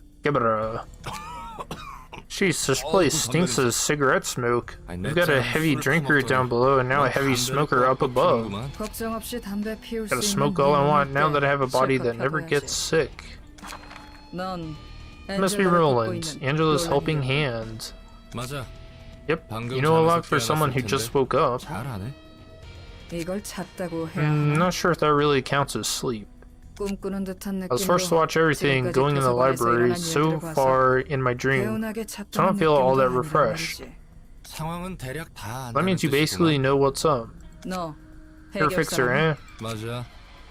Jeez, this place stinks of cigarette smoke. We've got a heavy drinker down below and now a heavy smoker up above. Gotta smoke all I want now that I have a body that never gets sick. It must be Roland, Angela's helping hand. Yep, you know a lot for someone who just woke up. Not sure if that really counts as sleep. I was forced to watch everything going in the library so far in my dream, so I don't feel all that refreshed. That means you basically know what's up. You're a fixer, eh?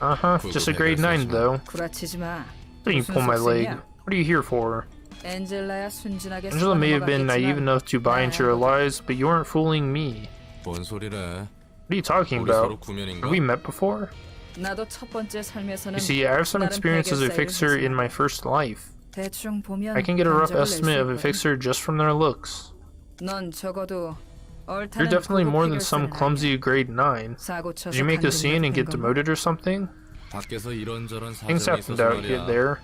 Uh-huh, just a grade 9 though. Don't you pull my leg. What are you here for? Angela may have been naive enough to buy into your lies, but you weren't fooling me. What are you talking about? Have we met before? You see, I have some experience as a fixer in my first life. I can get a rough estimate of a fixer just from their looks. You're definitely more than some clumsy grade 9. Did you make a scene and get demoted or something? Things happened out there.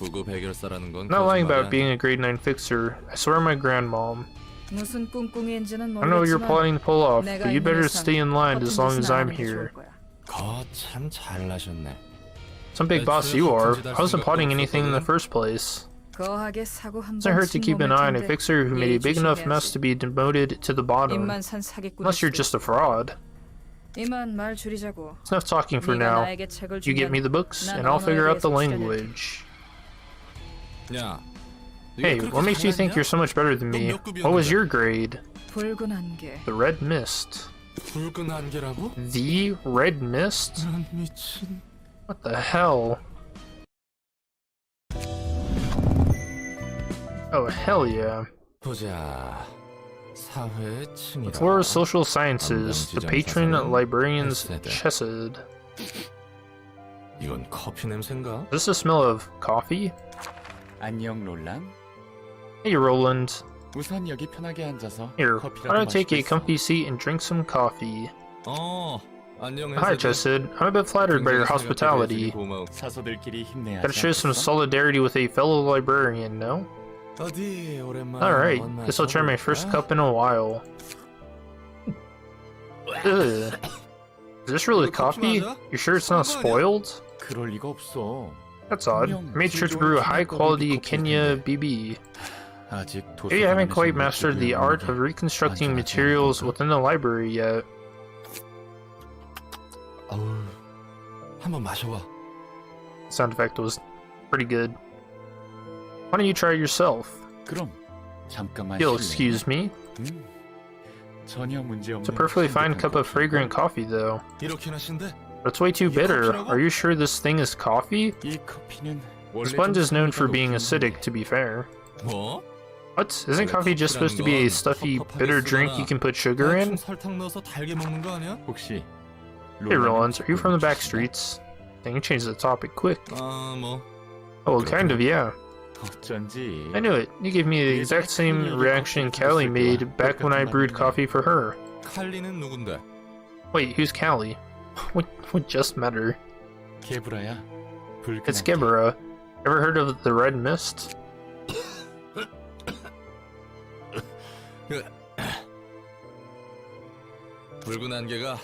I'm not lying about being a grade 9 fixer. I swear on my grandmom. I don't know what you're plotting to pull off, but you better stay in line as long as I'm here. Some big boss you are. I wasn't plotting anything in the first place. Doesn't hurt to keep an eye on a fixer who made a big enough mess to be demoted to the bottom. Unless you're just a fraud. It's enough talking for now. You get me the books, and I'll figure out the language. Hey, what makes you think you're so much better than me? What was your grade? The red mist. The red mist? What the hell? Oh, hell yeah. The floor of social sciences, the patron librarian's Chesed. Is this the smell of coffee? 안녕 롤란. Hey Roland. 우선 여기 편하게 앉아서 Here, why don't I take a comfy seat and drink some coffee? Hi Chesed, I'm a bit flattered by your hospitality. 사소들끼리 힘내야. Gotta show some solidarity with a fellow librarian, no? Alright, guess I'll try my first cup in a while. Ugh. Is this really coffee? You sure it's not spoiled? 그럴 리가 없어. That's odd. I made sure to brew a high-quality Kenya BB. Maybe I haven't quite mastered the art of reconstructing materials within the library yet. 한번 마셔봐. Sound effect was pretty good. Why don't you try it yourself? 그럼 잠깐만. You'll excuse me. 전혀 문제 없는. It's a perfectly fine cup of fragrant coffee, though. 이렇게나 신데? But it's way too bitter. Are you sure this thing is coffee? 이 커피는 The sponge is known for being acidic, to be fair. 뭐? What? Isn't coffee just supposed to be a stuffy, bitter drink you can put sugar in? 설탕 넣어서 달게 먹는 거 아니야? 혹시 Hey Rollins, are you from the back streets? Dang, you changed the topic quick. 뭐. Oh, kind of, yeah. 어쩐지. I knew it. You gave me the exact same reaction Callie made back when I brewed coffee for her. 칼리는 누군데? Wait, who's Callie? What just met her? 게브라야. It's Gebura. Ever heard of the red mist?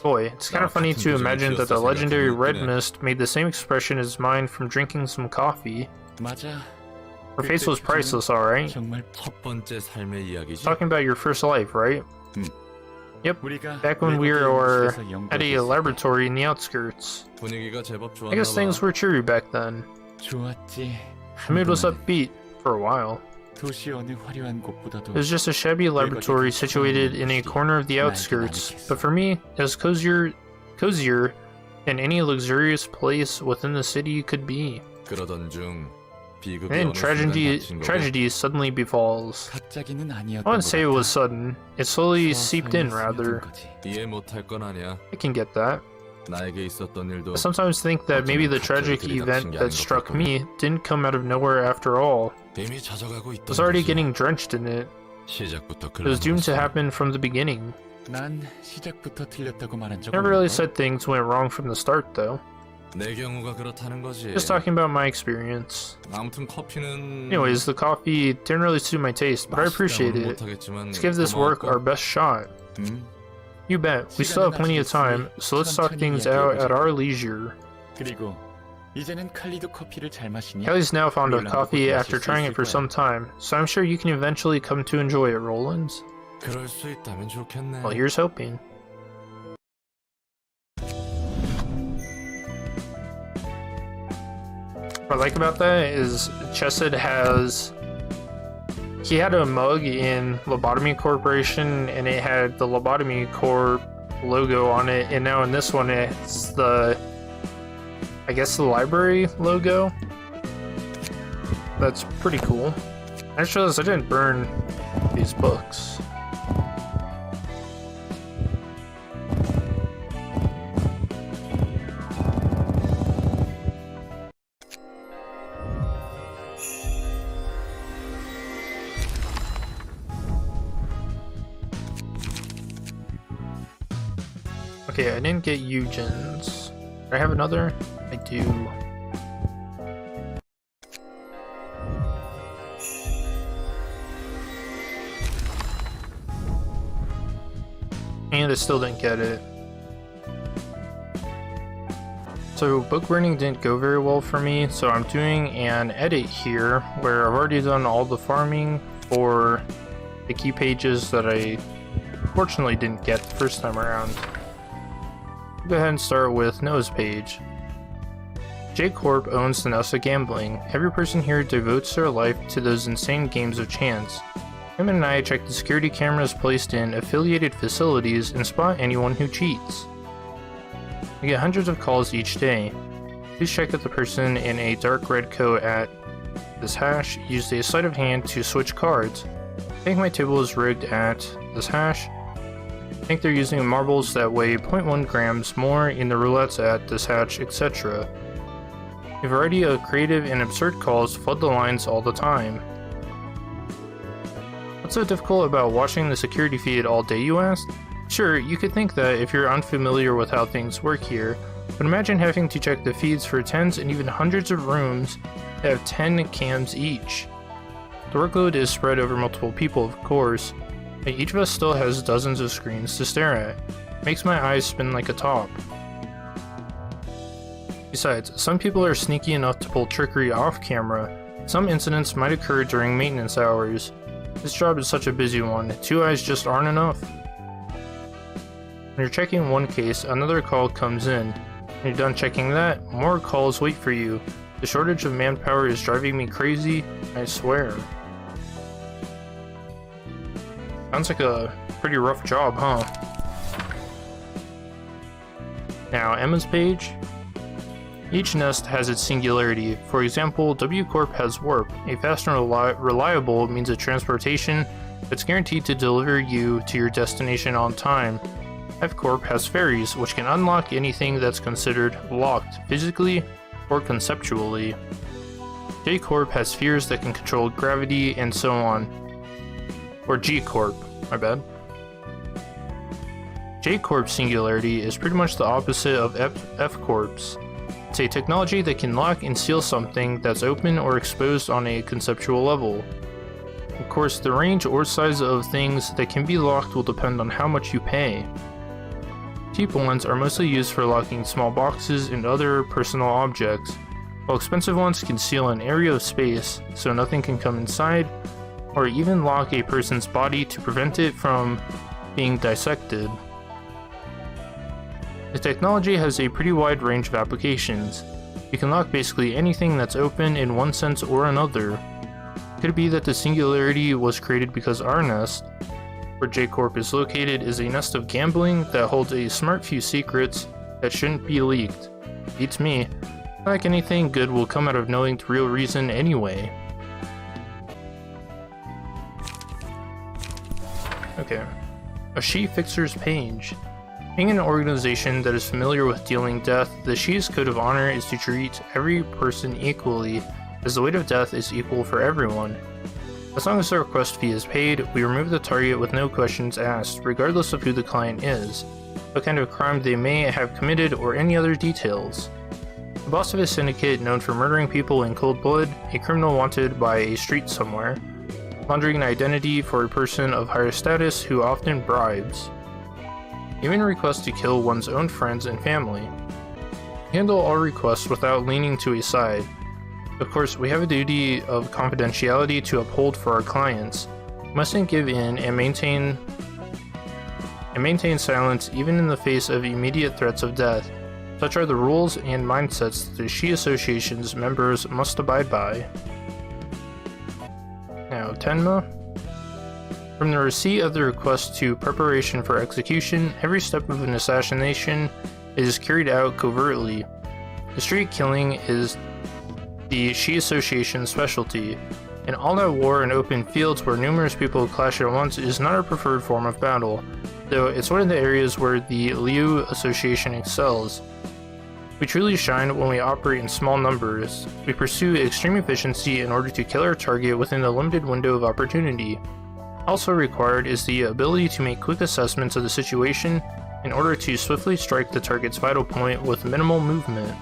Boy, it's kind of funny to imagine that the legendary red mist made the same expression as mine from drinking some coffee. 맞아. Her face was priceless, alright. 정말 첫 번째 삶의 이야기지. Talking about your first life, right? Yep, 우리가 back when we were at a laboratory in the outskirts. 분위기가 제법 좋았나 I guess things were cheery back then. 좋았지. The mood was upbeat for a while. 도시 어느 화려한 곳보다도 It was just a shabby laboratory situated in a corner of the outskirts, but for me, it was cozier than any luxurious place within the city could be. 그러던 중 비극이 And 어느 순간 닥친 거고. tragedy suddenly befalls. 갑자기는 아니었던 I wouldn't say it 것 was sudden. It slowly seeped in, rather. 거지. 이해 못할 건 아니야. I can get that. 나에게 있었던 일도 I sometimes think that maybe the tragic event that struck me didn't come out of nowhere after all. 이미 젖어가고 I 있던 was already 거지. getting drenched in it. 시작부터 It was doomed to 글러먹었어. happen from the beginning. 난 시작부터 틀렸다고 말한 적 Never really 없는데. said things went wrong from the start, though. 내 경우가 그렇다는 거지. Just talking about my experience. 아무튼 커피는 Anyways, the coffee didn't really suit my taste, but I appreciate it. Let's give this work our best shot. You bet. We still have plenty of time, so let's talk things out at our leisure. 그리고 이제는 칼리도 커피를 잘 마시니. Kelly's now fond of coffee after trying it for some time, so I'm sure you can eventually come to enjoy it, Roland. 그럴 수 있다면 좋겠네. Well, here's hoping. What I like about that is Chesed he had a mug in Lobotomy Corporation and it had the Lobotomy Corp logo on it, and now in this one it's I guess the library logo. That's pretty cool. I just realized I didn't burn these books. Okay, I didn't get Eugen's. Do I have another? I do. And I still didn't get it. So book burning didn't go very well for me, so I'm doing an edit here where I've already done all the farming for the key pages that I fortunately didn't get the first time around. Go ahead and start with Noah's page. J Corp owns the Nest of Gambling. Every person here devotes their life to those insane games of chance. Him and I check the security cameras placed in affiliated facilities and spot anyone who cheats. We get hundreds of calls each day. Please check that the person in a dark red coat at this hash used a sleight of hand to switch cards. I think my table is rigged at this hash. I think they're using marbles that weigh 0.1 grams more in the roulettes at this hash, etc. A variety of creative and absurd calls flood the lines all the time. What's so difficult about watching the security feed all day, you ask? Sure, you could think that if you're unfamiliar with how things work here, but imagine having to check the feeds for tens and even hundreds of rooms that have 10 cams each. The workload is spread over multiple people, of course, but each of us still has dozens of screens to stare at. It makes my eyes spin like a top. Besides, some people are sneaky enough to pull trickery off camera. Some incidents might occur during maintenance hours. This job is such a busy one, 2 eyes just aren't enough. When you're checking one case, another call comes in. When you're done checking that, more calls wait for you. The shortage of manpower is driving me crazy, I swear. Sounds like a pretty rough job, huh? Now, Emma's page. Each nest has its singularity. For example, W Corp has warp. A fast and reliable means of transportation that's guaranteed to deliver you to your destination on time. F Corp has ferries, which can unlock anything that's considered locked, physically or conceptually. J Corp has spheres that can control gravity and so on. Or G Corp, my bad. J Corp's singularity is pretty much the opposite of F Corp's. It's a technology that can lock and seal something that's open or exposed on a conceptual level. Of course, the range or size of things that can be locked will depend on how much you pay. Cheap ones are mostly used for locking small boxes and other personal objects, while expensive ones can seal an area of space so nothing can come inside, or even lock a person's body to prevent it from being dissected. The technology has a pretty wide range of applications. You can lock basically anything that's open in one sense or another. Could it be that the singularity was created because our nest, where J Corp is located, is a nest of gambling that holds a smart few secrets that shouldn't be leaked? Beats me. Not like anything good will come out of knowing the real reason anyway. Okay. A Shi Fixer's page. Being an organization that is familiar with dealing death, the Shi's code of honor is to treat every person equally, as the weight of death is equal for everyone. As long as the request fee is paid, we remove the target with no questions asked, regardless of who the client is, what kind of crime they may have committed, or any other details. The boss of a syndicate known for murdering people in cold blood, a criminal wanted by a street somewhere, laundering an identity for a person of higher status who often bribes. Even requests to kill one's own friends and family. Handle all requests without leaning to a side. Of course, we have a duty of confidentiality to uphold for our clients. We mustn't give in and maintain silence even in the face of immediate threats of death. Such are the rules and mindsets that the Shi Association's members must abide by. Now, Tenma. From the receipt of the request to preparation for execution, every step of an assassination is carried out covertly. The street killing is the Shi Association specialty. An all-out war in open fields where numerous people clash at once is not our preferred form of battle, though it's one of the areas where the Liu Association excels. We truly shine when we operate in small numbers. We pursue extreme efficiency in order to kill our target within a limited window of opportunity. Also required is the ability to make quick assessments of the situation in order to swiftly strike the target's vital point with minimal movement.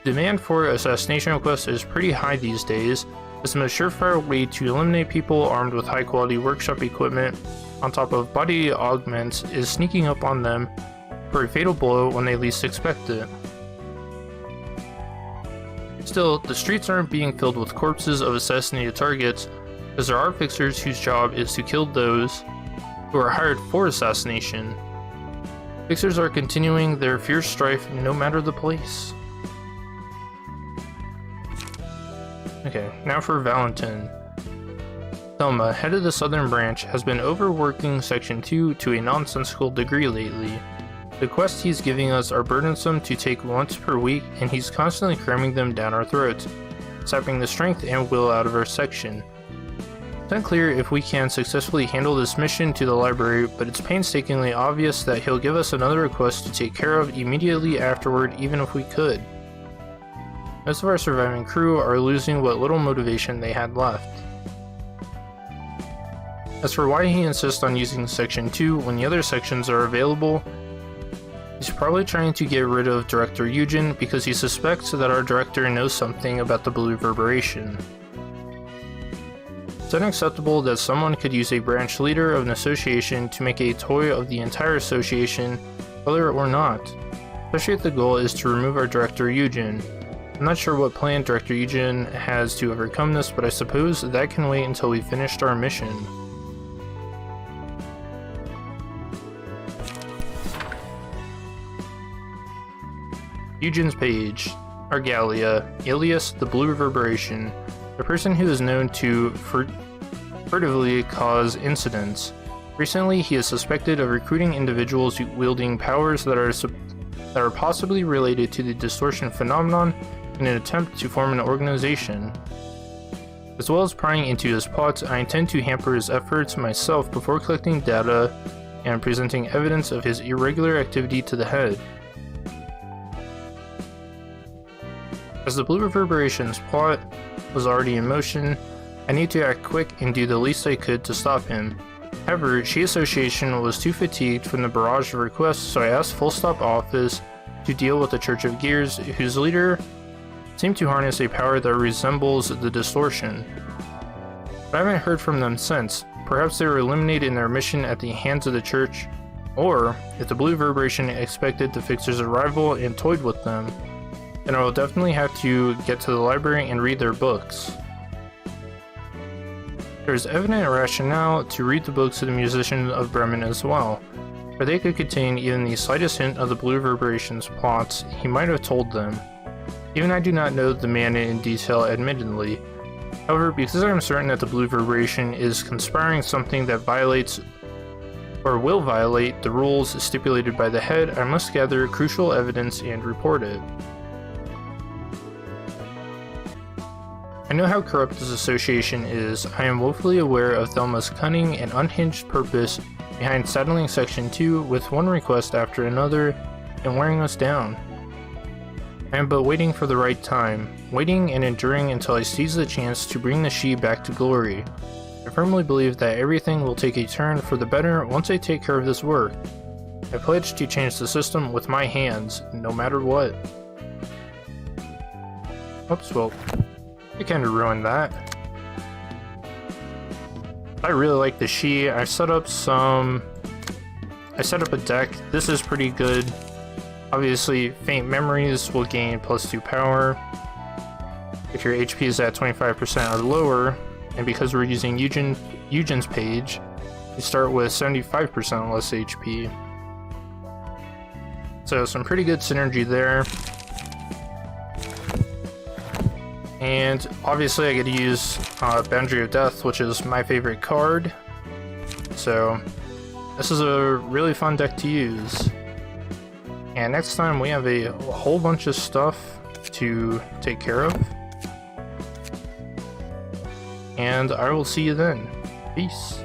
Demand for assassination requests is pretty high these days, as the most surefire way to eliminate people armed with high-quality workshop equipment on top of body augments is sneaking up on them, for a fatal blow when they least expect it. Still, the streets aren't being filled with corpses of assassinated targets, as there are fixers whose job is to kill those who are hired for assassination. Fixers are continuing their fierce strife no matter the place. Okay, now for Valentin. Thelma, head of the Southern Branch, has been overworking Section 2 to a nonsensical degree lately. The quests he's giving us are burdensome to take once per week, and he's constantly cramming them down our throats, sapping the strength and will out of our section. It's unclear if we can successfully handle this mission to the library, but it's painstakingly obvious that he'll give us another request to take care of immediately afterward, even if we could. Most of our surviving crew are losing what little motivation they had left. As for why he insists on using Section 2 when the other sections are available, he's probably trying to get rid of Director Eugen because he suspects that our director knows something about the Blue Reverberation. It's unacceptable that someone could use a branch leader of an association to make a toy of the entire association, whether or not, especially if the goal is to remove our director Eugen. I'm not sure what plan Director Eugen has to overcome this, but I suppose that can wait until we finished our mission. Eugen's page. Argalia, alias the Blue Reverberation, a person who is known to furtively cause incidents. Recently, he is suspected of recruiting individuals wielding powers that are possibly related to the distortion phenomenon in an attempt to form an organization. As well as prying into his plots, I intend to hamper his efforts myself before collecting data and presenting evidence of his irregular activity to the head. As the Blue Reverberation's plot was already in motion, I need to act quick and do the least I could to stop him. However, Shi Association was too fatigued from the barrage of requests, so I asked Full Stop Office to deal with the Church of Gears, whose leader seemed to harness a power that resembles the distortion. But I haven't heard from them since. Perhaps they were eliminated in their mission at the hands of the Church, or if the Blue Reverberation expected the Fixer's arrival and toyed with them, then I will definitely have to get to the library and read their books. There is evident rationale to read the books of the Musician of Bremen as well, for they could contain even the slightest hint of the Blue Reverberation's plots he might have told them. Even I do not know the man in detail, admittedly. However, because I am certain that the Blue Reverberation is conspiring something that violates or will violate the rules stipulated by the head, I must gather crucial evidence and report it. I know how corrupt this association is. I am woefully aware of Thelma's cunning and unhinged purpose behind saddling Section 2 with one request after another and wearing us down. I am but waiting for the right time, waiting and enduring until I seize the chance to bring the Shi back to glory. I firmly believe that everything will take a turn for the better once I take care of this work. I pledge to change the system with my hands, no matter what. Oops, well, I kinda ruined that. I really like the Shi. I set up a deck. This is pretty good. Obviously, Faint Memories will gain +2 power if your HP is at 25% or lower, and because we're using Eugen's page, you start with 75% less HP. So some pretty good synergy there. And obviously I get to use Boundary of Death, which is my favorite card. So this is a really fun deck to use. And next time we have a whole bunch of stuff to take care of. And I will see you then. Peace.